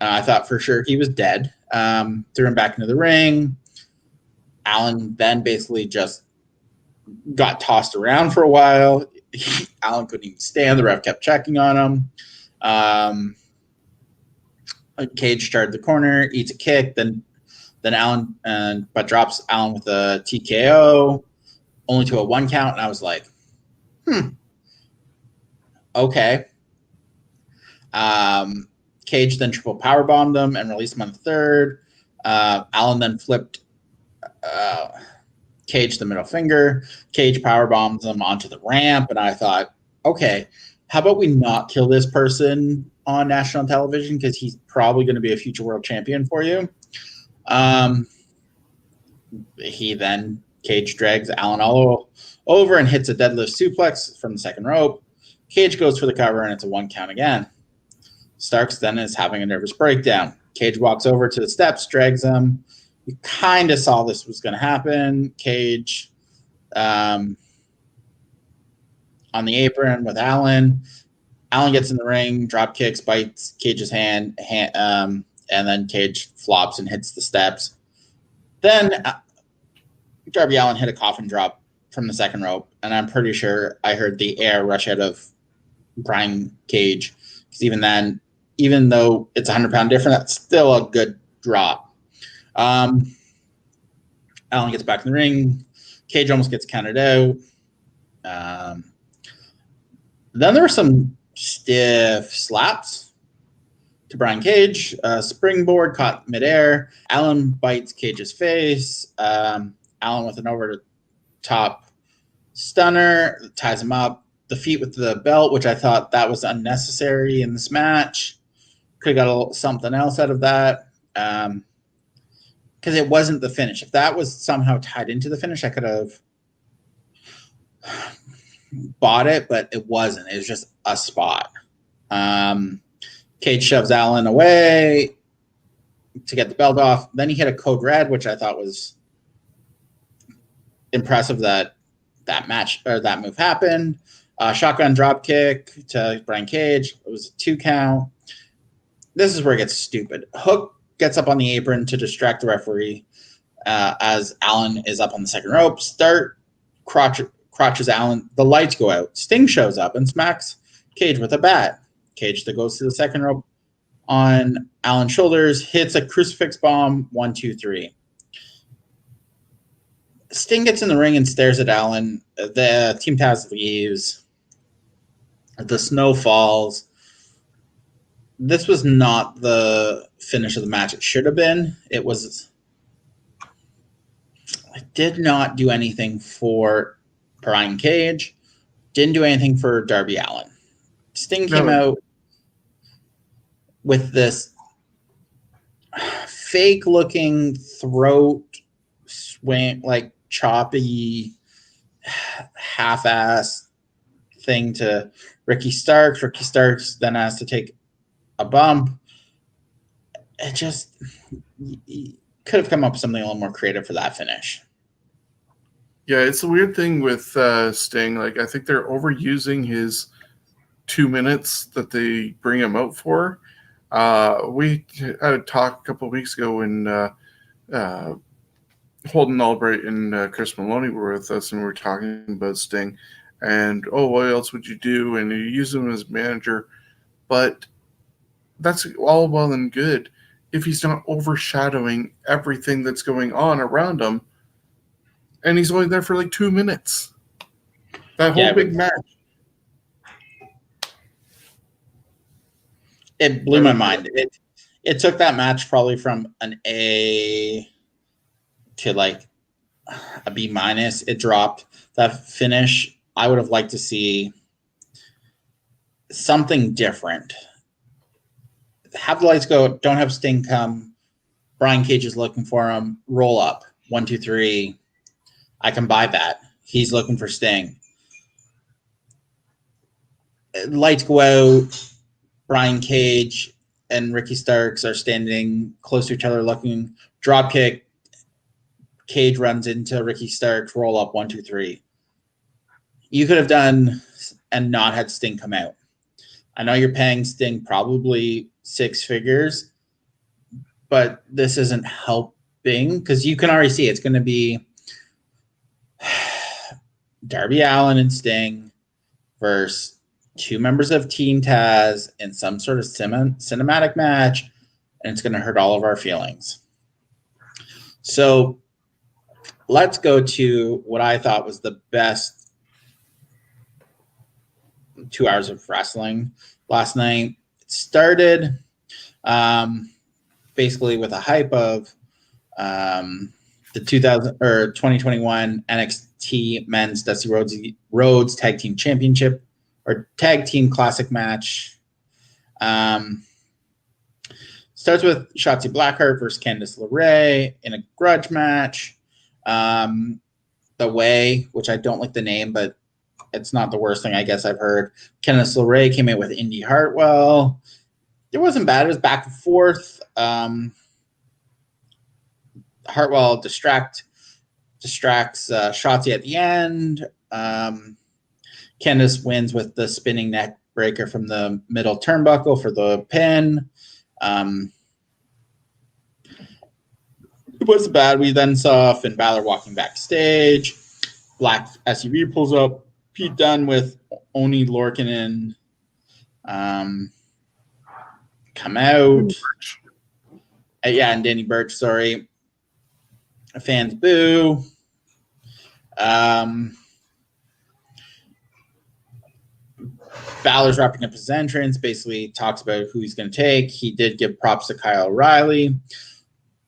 Speaker 2: I thought for sure he was dead. Threw him back into the ring. Allin then basically just got tossed around for a while. Allin couldn't even stand. The ref kept checking on him. Cage started the corner, eats a kick, then Allin but drops Allin with a TKO, only to a 1 count. And I was like, okay. Cage then triple powerbombed him and released him on the third. Allin then flipped Cage the middle finger. Cage powerbombs him onto the ramp, and I thought, okay, how about we not kill this person on national television because he's probably going to be a future world champion for you. Cage drags Allin all over and hits a deadlift suplex from the second rope. Cage goes for the cover, and it's a 1 count again. Starks then is having a nervous breakdown. Cage walks over to the steps, drags him. You kind of saw this was going to happen. Cage on the apron with Allin. Allin gets in the ring, drop kicks, bites Cage's hand, and then Cage flops and hits the steps. Then Darby Allin hit a coffin drop from the second rope, and I'm pretty sure I heard the air rush out of Brian Cage, because even though it's 100-pound different, that's still a good drop. Allin gets back in the ring. Cage almost gets counted out. Then there were some stiff slaps to Brian Cage. Springboard caught midair. Allin bites Cage's face. Allin with an over-the-top stunner ties him up. The feet with the belt, which I thought that was unnecessary in this match. Could have got something else out of that. Because it wasn't the finish. If that was somehow tied into the finish, I could have bought it, but it wasn't. It was just a spot. Cage shoves Allin away to get the belt off. Then he hit a code red, which I thought was impressive that match or that move happened. Shotgun drop kick to Brian Cage. It was a 2 count. This is where it gets stupid. Hook gets up on the apron to distract the referee as Allin is up on the second rope. Start crotches Allin. The lights go out. Sting shows up and smacks Cage with a bat. Cage that goes to the second rope on Allin's shoulders, hits a crucifix bomb. 1, 2, 3. Sting gets in the ring and stares at Allin. The Team Taz leaves. The snow falls. This was not the finish of the match it should have been. It did not do anything for Brian Cage. Didn't do anything for Darby Allin. Sting came out with this fake-looking throat swing, like choppy half-ass thing to Ricky Starks. Ricky Starks then has to take a bump. It just could have come up with something a little more creative for that finish.
Speaker 1: Yeah, it's a weird thing with Sting. Like, I think they're overusing his 2 minutes that they bring him out for. We had a talk a couple of weeks ago when Holden Albright and Chris Maloney were with us, and we were talking about Sting. And, what else would you do? And you use him as manager. But that's all well and good if he's not overshadowing everything that's going on around him. And he's only there for like 2 minutes. That whole big match.
Speaker 2: It blew my mind. It took that match probably from an A to like a B minus. It dropped. That finish, I would have liked to see something different. Have the lights go. Don't have Sting come. Brian Cage is looking for him. Roll up. 1, 2, 3. I can buy that. He's looking for Sting. Lights go out. Brian Cage and Ricky Starks are standing close to each other looking. Drop kick. Cage runs into Ricky Starks. Roll up. 1, 2, 3. You could have done and not had Sting come out. I know you're paying Sting probably 6 figures, but this isn't helping because you can already see it's going to be Darby Allin and Sting versus 2 members of Team Taz in some sort of cinematic match, and it's going to hurt all of our feelings. So let's go to what I thought was the best 2 hours of wrestling last night. It started basically with a hype of the 2021 NXT Men's Dusty Rhodes Tag Team Championship or Tag Team Classic match. Starts with Shotzi Blackheart versus Candice LeRae in a grudge match. The Way, which I don't like the name, but it's not the worst thing I guess I've heard. Candice LeRae came in with Indy Hartwell. It wasn't bad. It was back and forth. Hartwell distracts Shotzi at the end. Candice wins with the spinning neck breaker from the middle turnbuckle for the pin. It was bad. We then saw Finn Balor walking backstage. Black SUV pulls up. Pete Dunne with Oni Lorcan come out. And Danny Burch, sorry. Fans boo. Balor's wrapping up his entrance, basically talks about who he's going to take. He did give props to Kyle O'Reilly.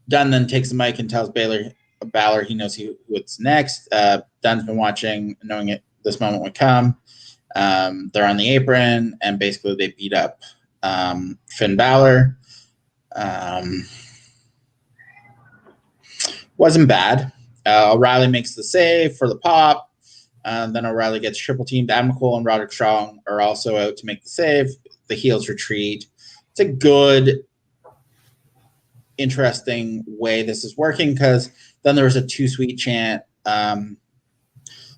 Speaker 2: Dunne then takes the mic and tells Balor he knows what's next. Dunne's been watching, knowing this moment would come. They're on the apron, and basically they beat up Finn Balor. Wasn't bad. O'Reilly makes the save for the pop. Then O'Reilly gets triple teamed. Adam Cole and Roderick Strong are also out to make the save. The heels retreat. It's a good, interesting way this is working because then there was a Too Sweet chant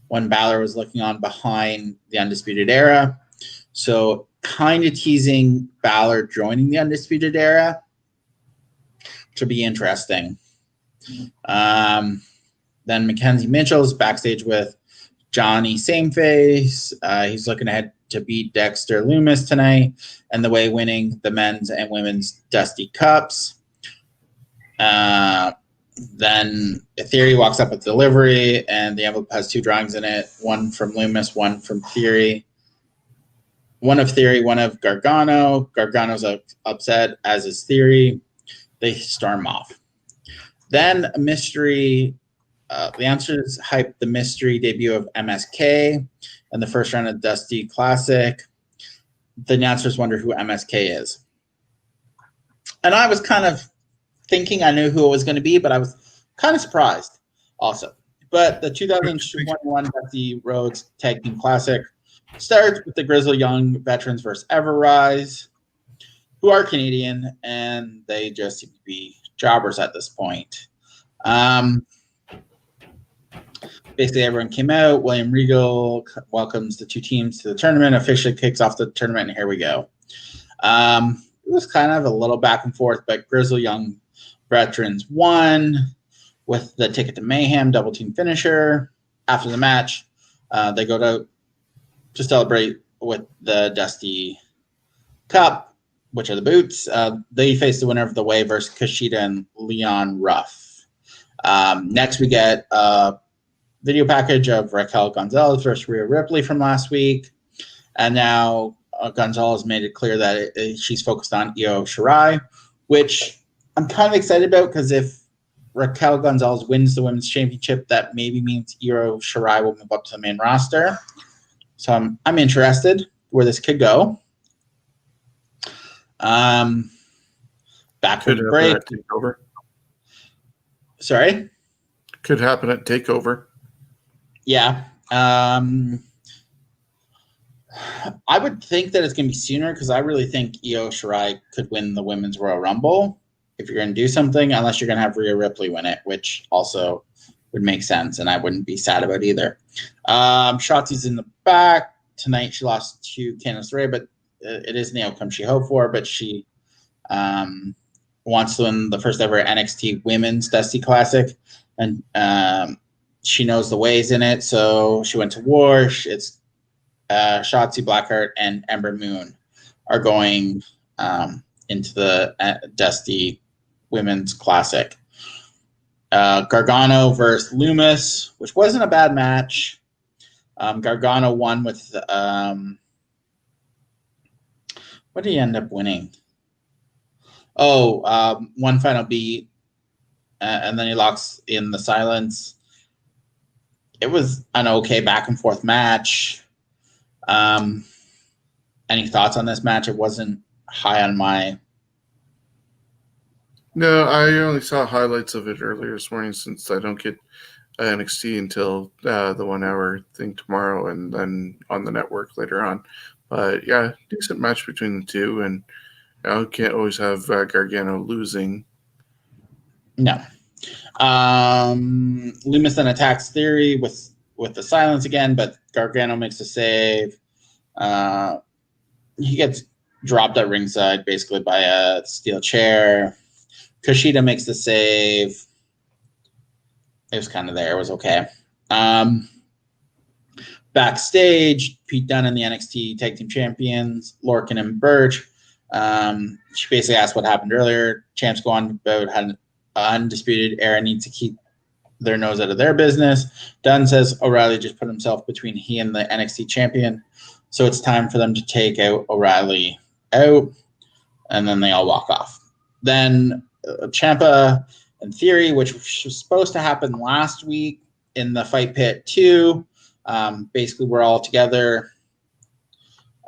Speaker 2: when Balor was looking on behind the Undisputed Era. So kind of teasing Balor joining the Undisputed Era, which will be interesting. Then Mackenzie Mitchell's backstage with Johnny Sameface. He's looking ahead to beat Dexter Lumis tonight, and The Way winning the men's and women's Dusty Cups. Then Theory walks up with delivery, and the envelope has 2 drawings in it, one from Lumis, one from Theory. One of Theory, one of Gargano. Gargano's upset, as is Theory. They storm off. Then a mystery. The Answers hyped the mystery debut of MSK in the first round of Dusty Classic. The announcers wonder who MSK is. And I was kind of thinking I knew who it was going to be, but I was kind of surprised also. But the 2021 Dusty Rhodes Tag Team Classic starts with the Grizzled Young Veterans versus Everrise, who are Canadian, and they just seem to be jobbers at this point. Basically, everyone came out. William Regal welcomes the two teams to the tournament, officially kicks off the tournament, and here we go. It was kind of a little back and forth, but Grizzled Young Veterans won with the Ticket to Mayhem double team finisher. After the match, they go to celebrate with the Dusty Cup, which are the boots. They face the winner of the Way versus Kushida and Leon Ruff. Next, we get a video package of Raquel Gonzalez versus Rhea Ripley from last week. And now Gonzalez made it clear that she's focused on Io Shirai, which I'm kind of excited about because if Raquel Gonzalez wins the women's championship, that maybe means Io Shirai will move up to the main roster. So I'm interested where this could go. Back from the break.
Speaker 1: Takeover.
Speaker 2: Sorry?
Speaker 1: Could happen at TakeOver.
Speaker 2: Yeah. I would think that it's going to be sooner because I really think Io Shirai could win the Women's Royal Rumble if you're going to do something, unless you're going to have Rhea Ripley win it, which also would make sense, and I wouldn't be sad about either. Shotzi's in the back. Tonight she lost to Candice LeRae, but it isn't the outcome she hoped for, but she wants to win the first ever NXT Women's Dusty Classic, and she knows the ways in it, so she went to war. It's Shotzi Blackheart and Ember Moon are going into the Dusty Women's Classic. Gargano versus Loomis, which wasn't a bad match. Gargano won with what did he end up winning? One final beat, and then he locks in the silence. It was an okay back and forth match. Any thoughts on this match? It wasn't high on my.
Speaker 1: No, I only saw highlights of it earlier this morning since I don't get NXT until the 1 hour thing tomorrow and then on the network later on. But yeah, decent match between the two, and can't always have Gargano losing.
Speaker 2: No. Loomis then attacks Theory with the silence again, but Gargano makes a save. He gets dropped at ringside basically by a steel chair. Kushida makes the save. It was kind of there. It was okay. Backstage, Pete Dunne and the NXT Tag Team Champions, Lorcan and Burch. She basically asked what happened earlier. Champs go on about how Undisputed Era needs to keep their nose out of their business. Dunne says O'Reilly just put himself between he and the NXT champion, so it's time for them to take out O'Reilly out, and then they all walk off. Then Ciampa and Theory, which was supposed to happen last week in the Fight Pit 2. Basically, we're all together.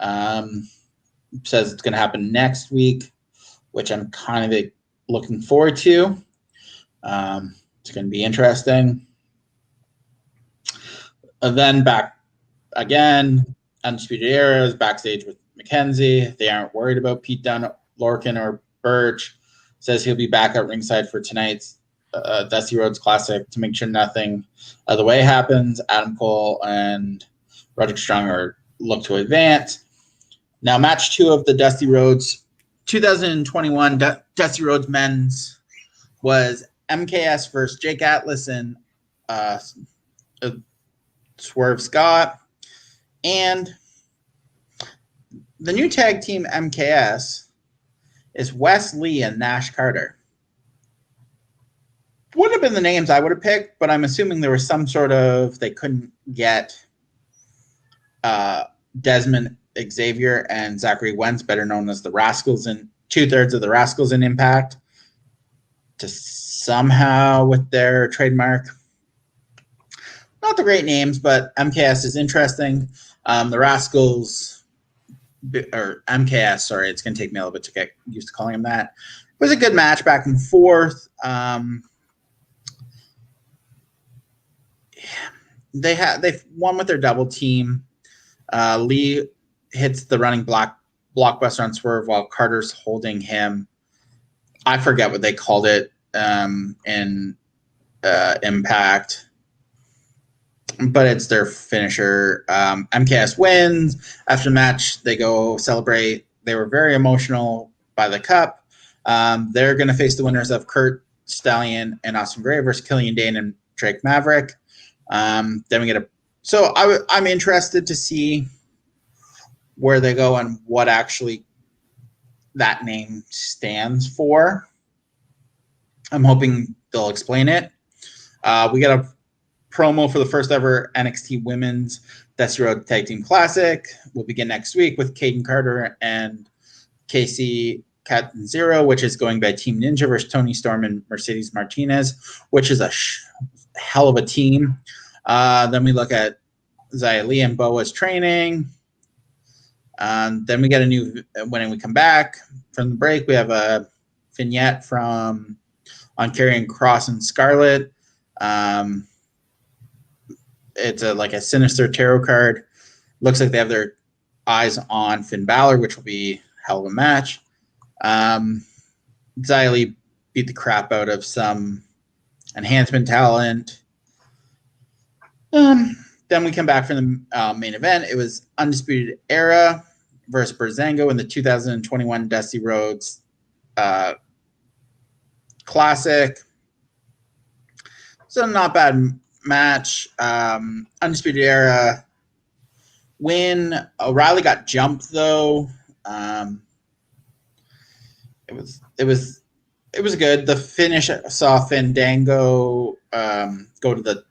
Speaker 2: Says it's going to happen next week, which I'm kind of looking forward to. It's going to be interesting. And then back again, Undisputed Era is backstage with Mackenzie. They aren't worried about Pete Dunne, Lorcan, or Burch. Says he'll be back at ringside for tonight's Dusty Rhodes Classic to make sure nothing of the way happens. Adam Cole and Roderick Strong look to advance. Now, match 2 of the Dusty Rhodes 2021 Dusty Rhodes Men's was MKS versus Jake Atlas and Swerve Scott. And the new tag team MKS is Wes Lee and Nash Carter. Would have been the names I would have picked, but I'm assuming there was some sort of they couldn't get Desmond Xavier and Zachary Wentz, better known as the Rascals, and 2/3 of the Rascals in Impact, to somehow with their trademark. Not the great names, but MKS is interesting. The Rascals, or MKS, sorry, it's going to take me a little bit to get used to calling them that. It was a good match back and forth. they've won with their double team. Lee hits the running blockbuster on Swerve while Carter's holding him. I forget what they called it in Impact, but it's their finisher. MKS wins. After the match, they go celebrate. They were very emotional by the cup. They're going to face the winners of Kurt Stallion and Austin Gray versus Killian Dane and Drake Maverick. Then we get So I'm interested to see where they go and what actually that name stands for. I'm hoping they'll explain it. We got a promo for the first ever NXT Women's Dusty Road Tag Team Classic. We'll begin next week with Caden Carter and Casey Catanzaro, which is going by Team Ninja versus Tony Storm and Mercedes Martinez, which is a hell of a team. Then we look at Xia Li and Boa's training. Then we get when we come back from the break, we have a vignette from on Karrion Kross and Scarlett. It's like a sinister tarot card. Looks like they have their eyes on Finn Balor, which will be a hell of a match. Xia Li beat the crap out of some enhancement talent. Then we come back from the main event. It was Undisputed Era versus Breezango in the 2021 Dusty Rhodes Classic. So not bad match. Undisputed Era win. O'Reilly got jumped though. It was good. The finish saw Fandango go to the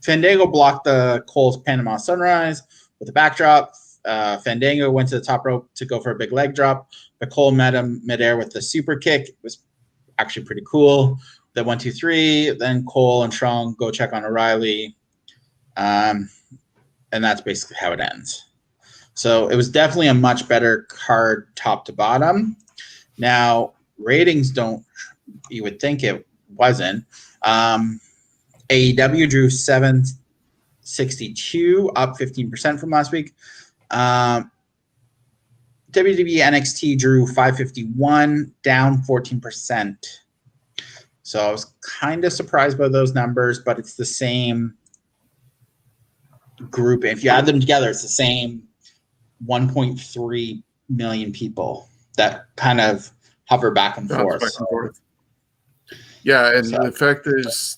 Speaker 2: Fandango blocked the Cole's Panama Sunrise with a backdrop. Fandango went to the top rope to go for a big leg drop, but Cole met him midair with the super kick. It was actually pretty cool. Then 1, 2, 3. Then Cole and Strong go check on O'Reilly, and that's basically how it ends. So it was definitely a much better card top to bottom. Now ratings don't. You would think it wasn't. AEW drew 762, up 15% from last week. WWE NXT drew 551, down 14%. So I was kind of surprised by those numbers, but it's the same group. If you add them together, it's the same 1.3 million people that kind of hover back and forth.
Speaker 1: Yeah, and the fact is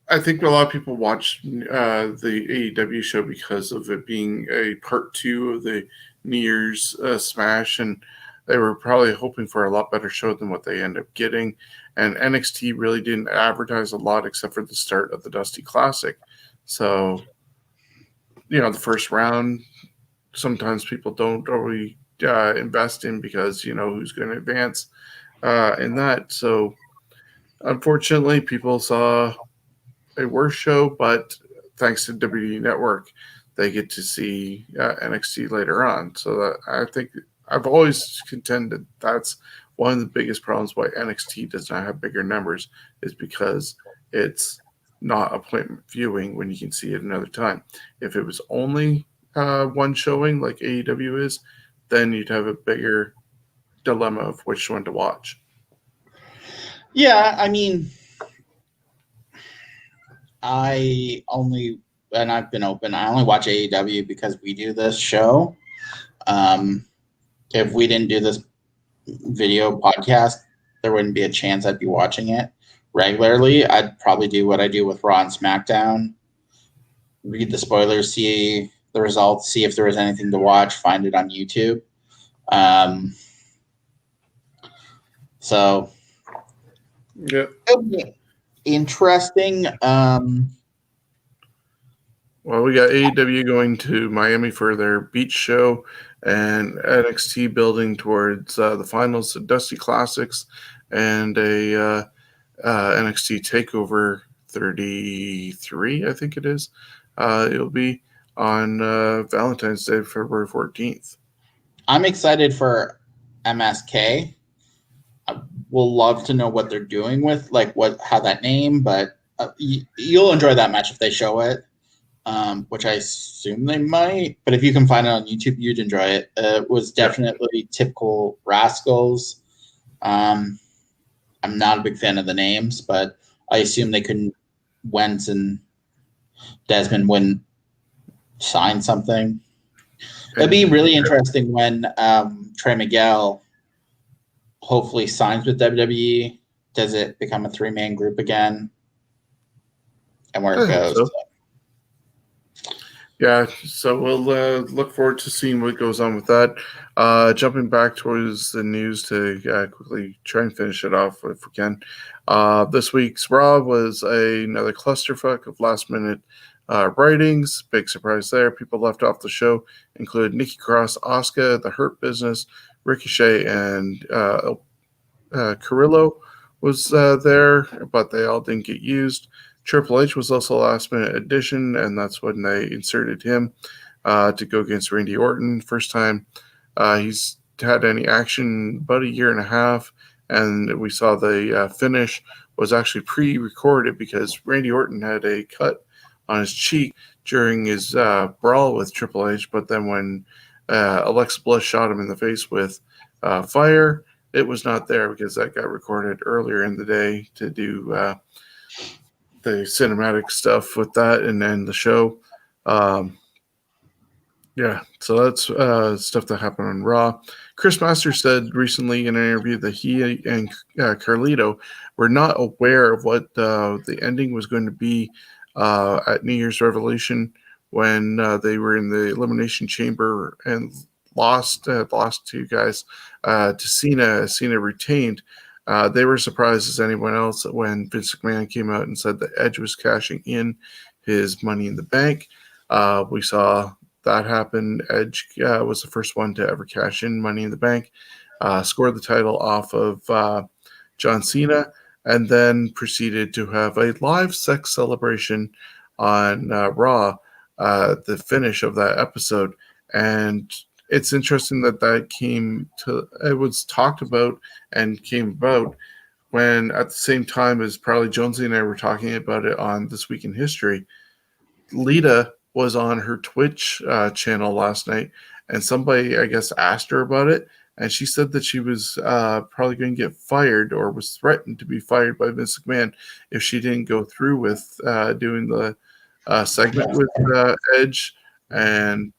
Speaker 1: I think a lot of people watched the AEW show because of it being a part 2 of the New Year's Smash, and they were probably hoping for a lot better show than what they end up getting. And NXT really didn't advertise a lot except for the start of the Dusty Classic. So, the first round, sometimes people don't really invest in because who's going to advance in that. So, unfortunately, people saw a worse show, but thanks to WWE Network, they get to see NXT later on. So I think I've always contended that's one of the biggest problems why NXT does not have bigger numbers is because it's not appointment viewing when you can see it another time. If it was only one showing like AEW is, then you'd have a bigger dilemma of which one to watch.
Speaker 2: Yeah, I mean, I've been open. I only watch AEW because we do this show. If we didn't do this video podcast, there wouldn't be a chance I'd be watching it regularly. I'd probably do what I do with Raw and SmackDown. Read the spoilers, see the results, see if there was anything to watch, find it on YouTube. So
Speaker 1: yeah.
Speaker 2: Interesting.
Speaker 1: Well, we got AEW going to Miami for their beach show and NXT building towards the finals of Dusty Classics and a NXT TakeOver 33, I think it is. It'll be on Valentine's Day, February 14th.
Speaker 2: I'm excited for MSK. I will love to know what they're doing with how that name, but You'll enjoy that match if they show it, which I assume they might. But if you can find it on YouTube, you'd enjoy it. It was definitely typical Rascals. I'm not a big fan of the names, but I assume they couldn't. Wentz and Desmond wouldn't sign something. It'd be really interesting when Trey Miguel hopefully signs with WWE. Does it become a 3-man group again? And where it goes.
Speaker 1: So. Yeah, so we'll look forward to seeing what goes on with that. Jumping back towards the news to quickly try and finish it off if we can. This week's Raw was another clusterfuck of last-minute writings. Big surprise there. People left off the show include Nikki Cross, Asuka, The Hurt Business, Ricochet, and Carrillo was there, but they all didn't get used. Triple H was also a last-minute addition, and that's when they inserted him to go against Randy Orton. First time he's had any action about a year and a half, and we saw the finish was actually pre-recorded because Randy Orton had a cut on his cheek during his brawl with Triple H, but then when Alexa Bliss shot him in the face with fire, it was not there because that got recorded earlier in the day to do the cinematic stuff with that and then the show. Yeah, so that's stuff that happened on Raw. Chris Masters said recently in an interview that he and Carlito were not aware of what the ending was going to be at New Year's Revolution when they were in the Elimination Chamber and lost to guys to Cena. Cena retained. They were surprised as anyone else when Vince McMahon came out and said that Edge was cashing in his Money in the Bank. We saw that happen. Edge was the first one to ever cash in Money in the Bank, scored the title off of John Cena, and then proceeded to have a live sex celebration on Raw, the finish of that episode. And it's interesting that it was talked about and came about when at the same time as probably Jonesy and I were talking about it on This Week in History, Lita was on her Twitch channel last night, and somebody, I guess, asked her about it, and she said that she was probably going to get fired or was threatened to be fired by Vince McMahon if she didn't go through with doing the segment with Edge, and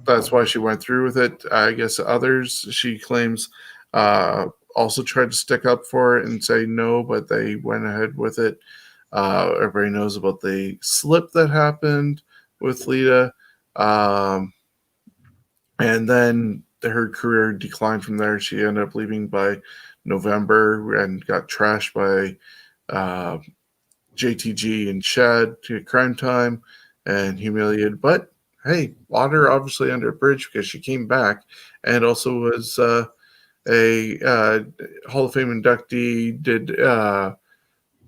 Speaker 1: that's why she went through with it. I guess others, she claims, also tried to stick up for it and say no, but they went ahead with it. Everybody knows about the slip that happened with Lita. And then her career declined from there. She ended up leaving by November and got trashed by JTG and Shad to Crime Time and humiliated. But hey, water obviously under a bridge because she came back and also was a Hall of Fame inductee, did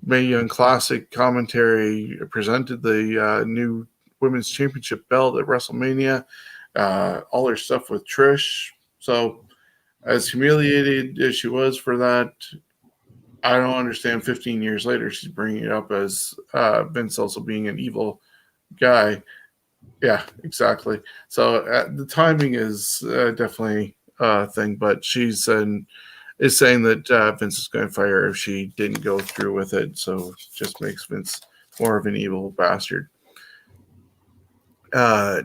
Speaker 1: Mae Young Classic commentary, presented the new Women's Championship belt at WrestleMania, all her stuff with Trish. So as humiliated as she was for that, I don't understand 15 years later she's bringing it up as Vince also being an evil guy. Yeah, exactly. So the timing is definitely a thing, but she's is saying that Vince is going to fire her if she didn't go through with it. So it just makes Vince more of an evil bastard.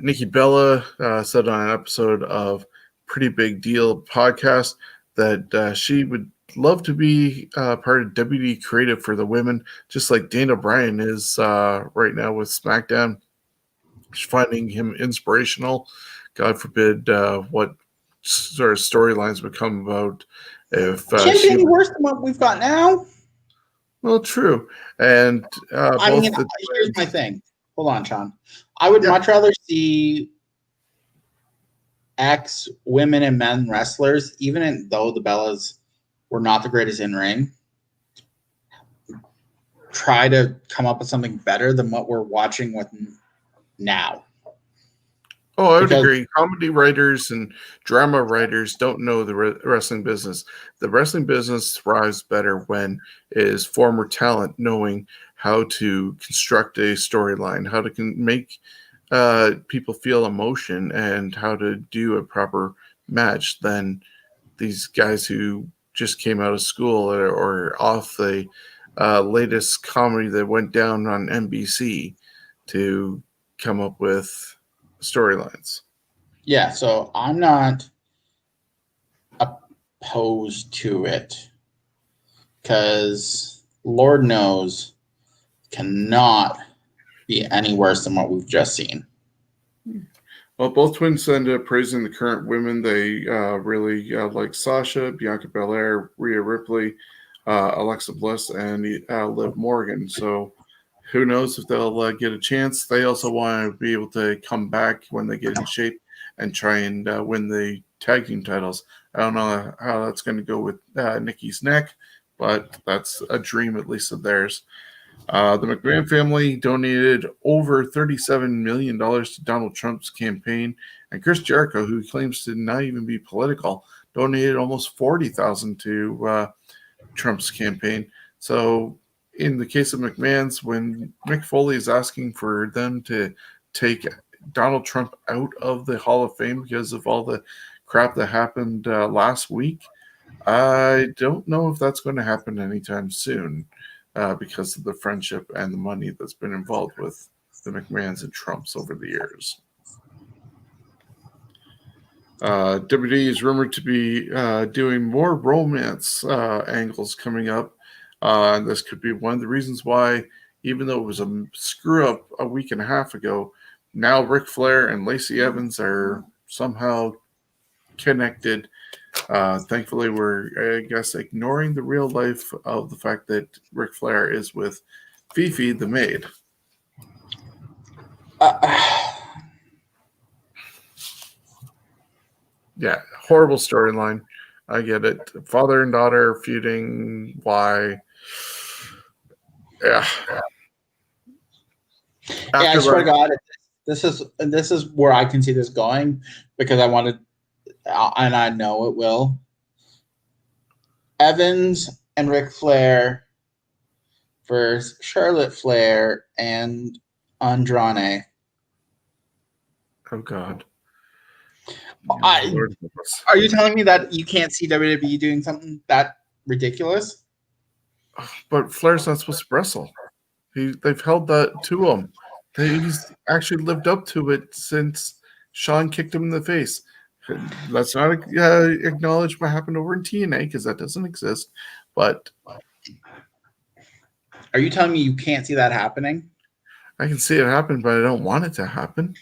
Speaker 1: Nikki Bella said on an episode of Pretty Big Deal podcast that she would love to be part of WD Creative for the women, just like Dana Bryan is right now with SmackDown. She's finding him inspirational. God forbid what sort of storylines would come about if
Speaker 2: can't be any worse than what we've got now.
Speaker 1: Well, true. And
Speaker 2: here's my thing. Hold on, Sean. I would much rather see women and men wrestlers, even though the Bellas were not the greatest in ring, try to come up with something better than what we're watching with now.
Speaker 1: Oh, I would
Speaker 2: Because
Speaker 1: agree. Comedy writers and drama writers don't know the wrestling business. The wrestling business thrives better when it is former talent knowing how to construct a storyline, how to make people feel emotion, and how to do a proper match than these guys who just came out of school or off the latest comedy that went down on NBC to come up with storylines.
Speaker 2: yeah, so I'm not opposed to it because Lord knows cannot be any worse than what we've just seen.
Speaker 1: Well, both twins ended up praising the current women. They really like Sasha, Bianca Belair, Rhea Ripley, Alexa Bliss, and Liv Morgan. So who knows if they'll get a chance. They also want to be able to come back when they get in shape and try and win the tag team titles. I don't know how that's going to go with Nikki's neck, but that's a dream at least of theirs. The McMahon family donated over $37 million to Donald Trump's campaign, and Chris Jericho, who claims to not even be political, donated almost $40,000 to Trump's campaign. So, in the case of McMahon's, when Mick Foley is asking for them to take Donald Trump out of the Hall of Fame because of all the crap that happened last week, I don't know if that's going to happen anytime soon. Because of the friendship and the money that's been involved with the McMahons and Trumps over the years. WWE is rumored to be doing more romance angles coming up. This could be one of the reasons why, even though it was a screw up a week and a half ago, now Ric Flair and Lacey Evans are somehow connected. Thankfully, we're, I guess, ignoring the real life of the fact that Ric Flair is with Fifi the maid. Yeah, horrible storyline. I get it. Father and daughter feuding. Why? Yeah.
Speaker 2: Yeah, I swear to God, this is where I can see this going because I wanted, and I know it will. Evans and Ric Flair versus Charlotte Flair and Andrade.
Speaker 1: Oh God.
Speaker 2: Are you telling me that you can't see WWE doing something that ridiculous?
Speaker 1: But Flair's not supposed to wrestle. They've held that to him. He's actually lived up to it since Shawn kicked him in the face. Let's not acknowledge what happened over in TNA because that doesn't exist. But
Speaker 2: are you telling me you can't see that happening?
Speaker 1: I can see it happen, but I don't want it to happen.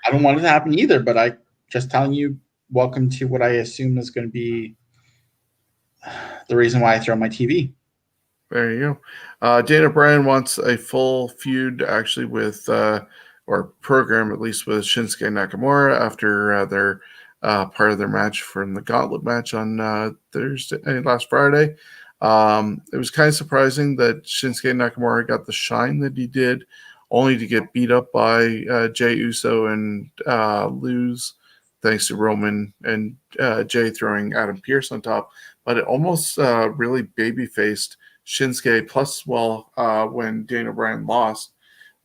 Speaker 2: I don't want it to happen either, but I just telling you, welcome to what I assume is going to be the reason why I throw my TV.
Speaker 1: There you go. Dana Bryan wants a full feud actually with, or program at least with Shinsuke Nakamura after their part of their match from the Gauntlet match on last Friday. It was kind of surprising that Shinsuke Nakamura got the shine that he did, only to get beat up by Jey Uso and lose thanks to Roman and Jey throwing Adam Pearce on top. But it almost really baby-faced Shinsuke. Plus, when Dana Bryan lost,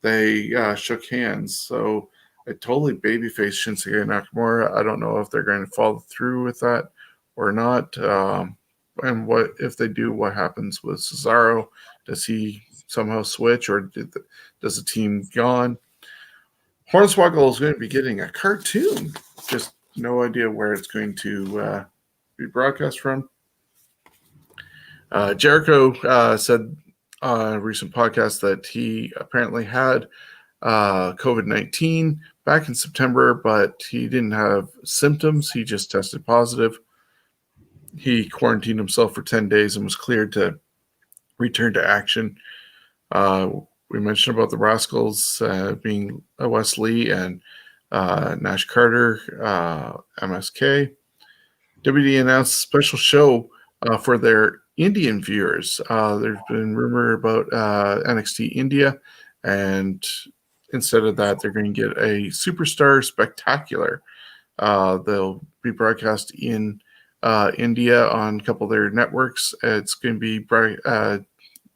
Speaker 1: they shook hands. So it totally baby-faced Shinsuke Nakamura. I don't know if they're going to follow through with that or not. And what if they do? What happens with Cesaro? Does he somehow switch, or does the team gone? Hornswoggle is going to be getting a cartoon. Just no idea where it's going to be broadcast from. Jericho said on a recent podcast that he apparently had COVID-19 back in September, but he didn't have symptoms. He just tested positive. He quarantined himself for 10 days and was cleared to return to action. We mentioned about the Rascals being Wes Lee and Nash Carter, MSK. WWE announced a special show for their Indian viewers. There's been rumor about NXT India, and instead of that, they're going to get a Superstar Spectacular. They'll be broadcast in India on a couple of their networks. It's going to be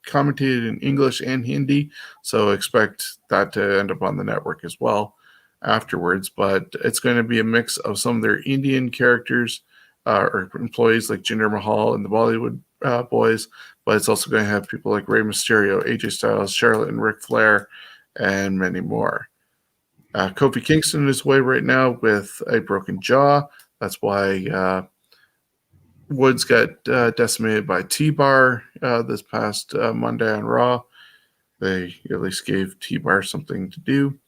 Speaker 1: commentated in English and Hindi, so expect that to end up on the network as well afterwards. But it's going to be a mix of some of their Indian characters or employees like Jinder Mahal and the Bollywood boys, but it's also going to have people like Rey Mysterio, AJ Styles, Charlotte, and Ric Flair, and many more. Kofi Kingston is away right now with a broken jaw. That's why Woods got decimated by T-Bar this past Monday on Raw. They at least gave T-Bar something to do.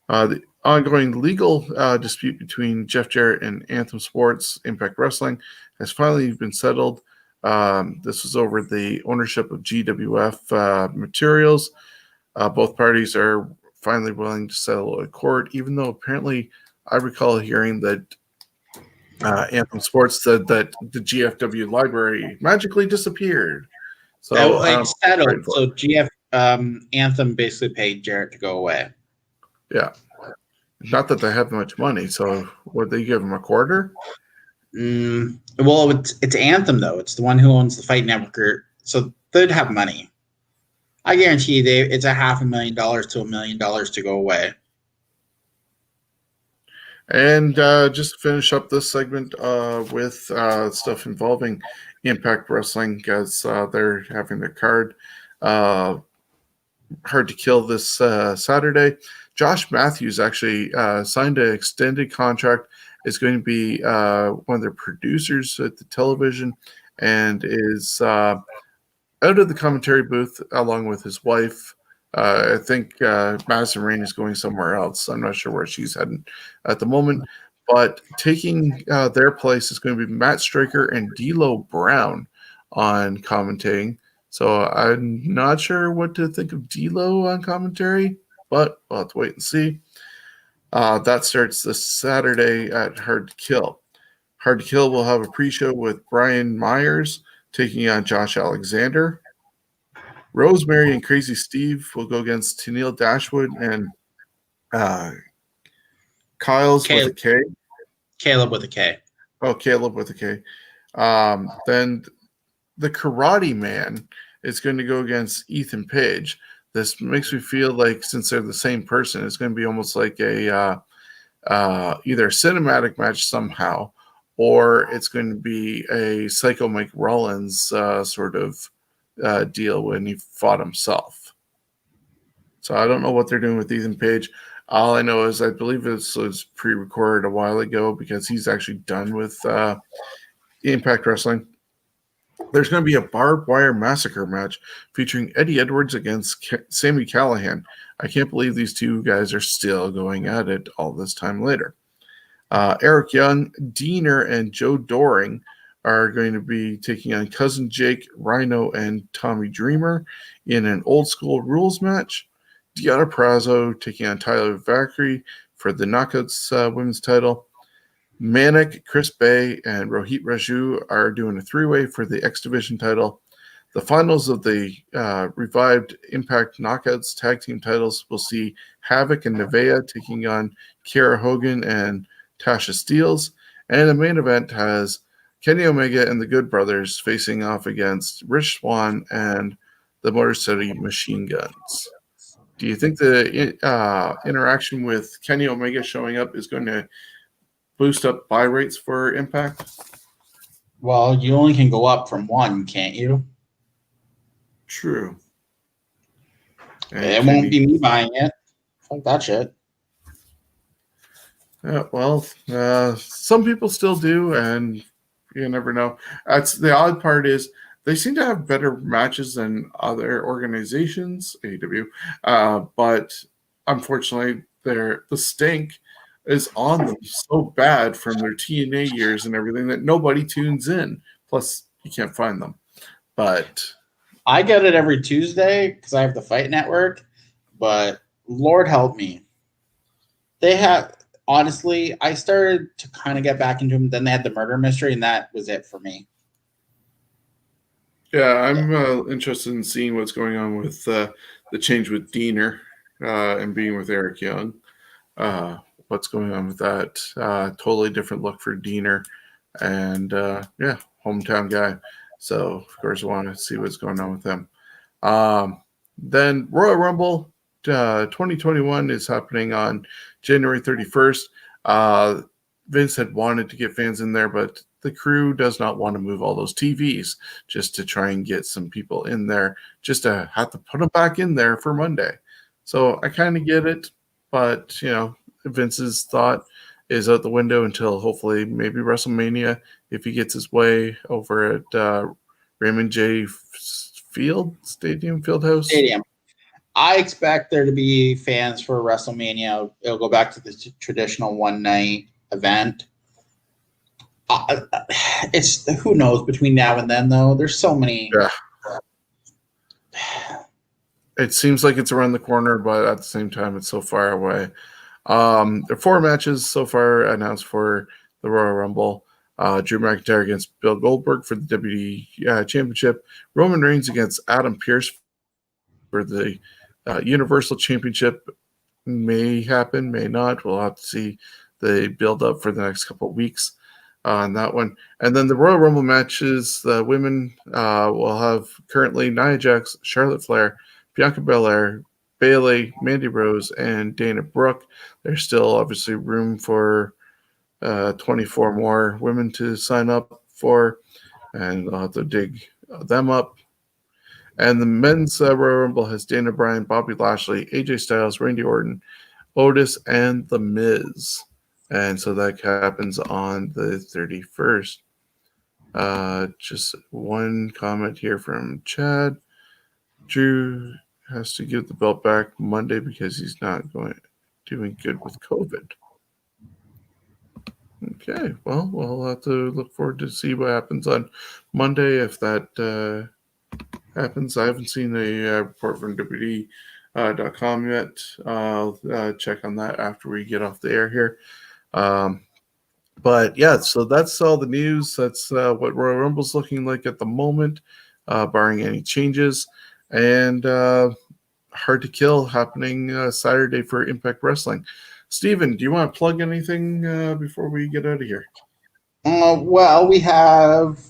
Speaker 1: The ongoing legal dispute between Jeff Jarrett and Anthem Sports Impact Wrestling has finally been settled. This was over the ownership of GWF Materials. Both parties are finally willing to settle in court, even though apparently I recall hearing that Anthem Sports said that the GFW library magically disappeared. So
Speaker 2: it's settled. So GF Anthem basically paid Jarrett to go away.
Speaker 1: Yeah. Not that they have much money, so would they give him a quarter?
Speaker 2: Well, it's Anthem, though. It's the one who owns the Fight Network, so they'd have money. I guarantee you it's $500,000 to $1 million to go away.
Speaker 1: And just to finish up this segment with stuff involving Impact Wrestling, as they're having their card Hard to Kill this Saturday. Josh Matthews actually signed an extended contract, is going to be one of their producers at the television, and is out of the commentary booth along with his wife. I think Madison Rain is going somewhere else. I'm not sure where she's heading at the moment. But taking their place is going to be Matt Striker and D'Lo Brown on commentating. So I'm not sure what to think of D'Lo on commentary, but we'll have to wait and see. That starts this Saturday at Hard to Kill. Hard to Kill will have a pre-show with Brian Myers taking on Josh Alexander. Rosemary and Crazy Steve will go against Tennille Dashwood and Kyle's with a K.
Speaker 2: Caleb with a K.
Speaker 1: Oh, Caleb with a K. Then the Karate Man is going to go against Ethan Page. This makes me feel like, since they're the same person, it's going to be almost like a either a cinematic match somehow, or it's going to be a Psycho Mike Rollins sort of deal when he fought himself. So I don't know what they're doing with Ethan Page. All I know is I believe this was pre-recorded a while ago because he's actually done with Impact Wrestling. There's going to be a barbed wire massacre match featuring Eddie Edwards against Sami Callihan. I can't believe these two guys are still going at it all this time later. Eric Young, Diener, and Joe Doring are going to be taking on Cousin Jake, Rhino, and Tommy Dreamer in an old school rules match. Deanna Prazo taking on Tyler Valkyrie for the Knockouts women's title. Manic, Chris Bay, and Rohit Raju are doing a three-way for the X Division title. The finals of the revived Impact Knockouts tag team titles will see Havoc and Nevaeh taking on Kiera Hogan and Tasha Steelz. And the main event has Kenny Omega and the Good Brothers facing off against Rich Swann and the Motor City Machine Guns. Do you think the interaction with Kenny Omega showing up is going to boost up buy rates for Impact?
Speaker 2: Well, you only can go up from one, can't you?
Speaker 1: True. And
Speaker 2: it won't be me buying it. Fuck that shit.
Speaker 1: Well, some people still do, and you never know. That's the odd part is they seem to have better matches than other organizations, AEW, but unfortunately, the stink is on them so bad from their TNA years and everything that nobody tunes in. Plus, you can't find them. But
Speaker 2: I get it every Tuesday because I have the Fight Network, but Lord help me. They have, honestly, I started to kind of get back into them. Then they had the Murder Mystery, and that was it for me.
Speaker 1: Yeah, I'm interested in seeing what's going on with the change with Diener. and being with Eric Young. What's going on with that? Totally different look for Diener, and yeah, hometown guy. So of course, I want to see what's going on with him. Um, then Royal Rumble 2021 is happening on January 31st. Vince had wanted to get fans in there, but the crew does not want to move all those TVs just to try and get some people in there, just to have to put them back in there for Monday. So I kind of get it, but Vince's thought is out the window until hopefully maybe WrestleMania if he gets his way over at Raymond J. Fieldhouse.
Speaker 2: Stadium. I expect there to be fans for WrestleMania. It'll go back to the traditional one night event. It's who knows between now and then though. There's so many.
Speaker 1: Yeah. It seems like it's around the corner, but at the same time, it's so far away. There are 4 matches so far announced for the Royal Rumble. Drew McIntyre against Bill Goldberg for the WWE Championship. Roman Reigns against Adam Pearce for the Universal Championship. May happen, may not. We'll have to see the build up for the next couple of weeks on that one. And then the Royal Rumble matches, the women will have currently Nia Jax, Charlotte Flair, Bianca Belair, Bayley, Mandy Rose, and Dana Brooke. There's still obviously room for 24 more women to sign up for, and I'll have to dig them up. And the men's Royal Rumble has Dana Bryan, Bobby Lashley, AJ Styles, Randy Orton, Otis, and The Miz. And so that happens on the 31st. Just one comment here from Chad. Drew has to give the belt back Monday because he's not doing good with COVID. Okay, well, we'll have to look forward to see what happens on Monday if that happens. I haven't seen a report from WWE.com yet. I'll check on that after we get off the air here. But yeah, so that's all the news. That's what Royal Rumble's looking like at the moment, barring any changes. And Hard to Kill happening Saturday for Impact Wrestling. Steven, do you want to plug anything before we get out of here?
Speaker 2: Well, we have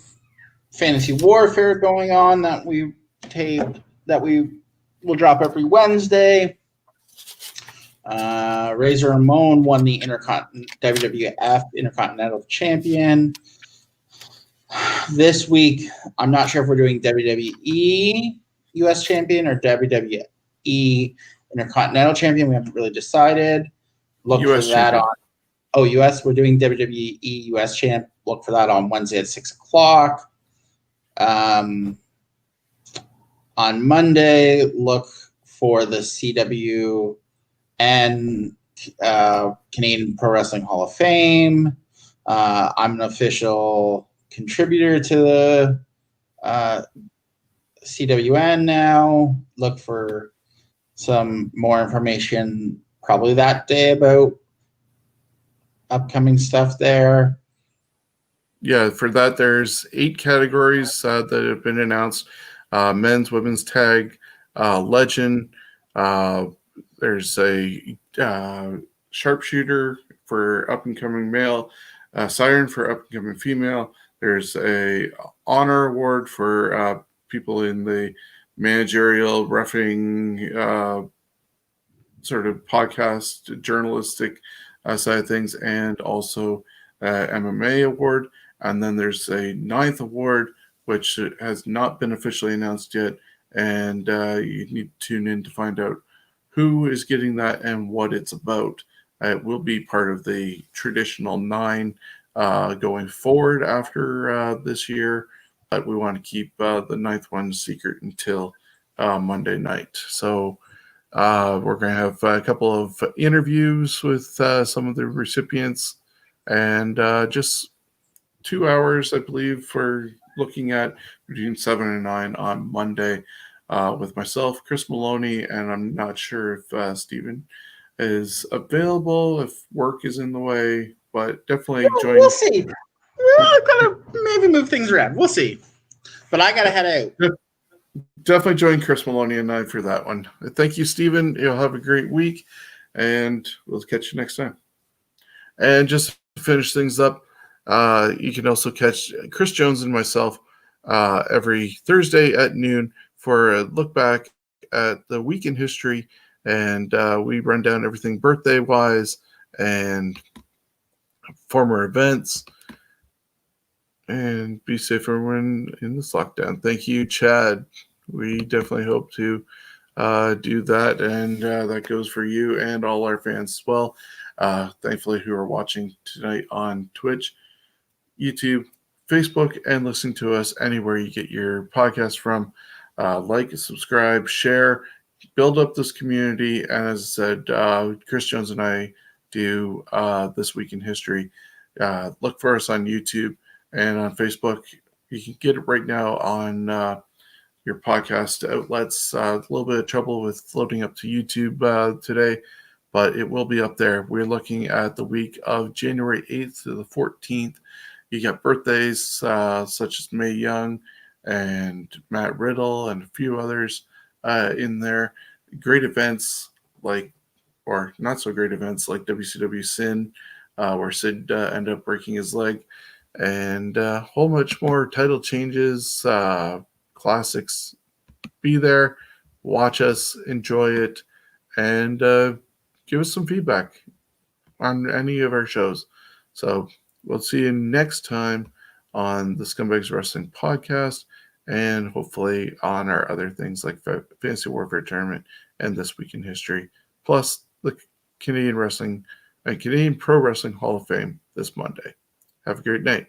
Speaker 2: Fantasy Warfare going on that we will drop every Wednesday. Razor Ramon won the WWF Intercontinental Champion. This week, I'm not sure if we're doing WWE US Champion or WWE Intercontinental Champion. We haven't really decided. Look US for that champion. US. We're doing WWE US Champ. Look for that on Wednesday at 6 o'clock. On Monday, look for the CW and Canadian Pro Wrestling Hall of Fame. I'm an official contributor to the CWN now. Look for some more information probably that day about upcoming stuff there.
Speaker 1: Yeah, for that, there's 8 categories that have been announced. Men's, women's tag, legend. There's a sharpshooter for up-and-coming male, siren for up-and-coming female. There's a honor award for people in the managerial, roughing sort of podcast, journalistic side of things, and also MMA award. And then there's a 9th award, which has not been officially announced yet. And you need to tune in to find out who is getting that and what it's about. It will be part of the traditional 9 going forward after this year. But we want to keep the 9th one secret until Monday night. So we're going to have a couple of interviews with some of the recipients and just 2 hours, I believe, for looking at between 7 and 9 on Monday with myself, Chris Maloney, and I'm not sure if Steven is available, if work is in the way, but definitely join.
Speaker 2: We'll see. We're going to maybe move things around. We'll see. But I got to head out.
Speaker 1: definitely join Chris Maloney and I for that one. Thank you, Steven. You'll have a great week, and we'll catch you next time. And just to finish things up, you can also catch Chris Jones and myself every Thursday at noon for a look back at the week in history, and we run down everything birthday wise and former events. And be safe, everyone, in this lockdown. Thank you, Chad. We definitely hope to do that, and that goes for you and all our fans as well. Thankfully, who are watching tonight on Twitch, YouTube, Facebook, and listening to us anywhere you get your podcast from. Like, subscribe, share, build up this community. And as I said, Chris Jones and I do This Week in History. Look for us on YouTube and on Facebook. You can get it right now on your podcast outlets. A little bit of trouble with floating up to YouTube today, but it will be up there. We're looking at the week of January 8th to the 14th. You got birthdays such as Mae Young and Matt Riddle and a few others in there. Great events or not so great events like WCW Sin, where Sid ended up breaking his leg, and a whole much more title changes, classics. Be there, watch us, enjoy it, and give us some feedback on any of our shows. So we'll see you next time on the Scumbags Wrestling Podcast, and hopefully on our other things like Fantasy Warfare Tournament and This Week in History, plus the Canadian Wrestling and Canadian Pro Wrestling Hall of Fame this Monday. Have a great night.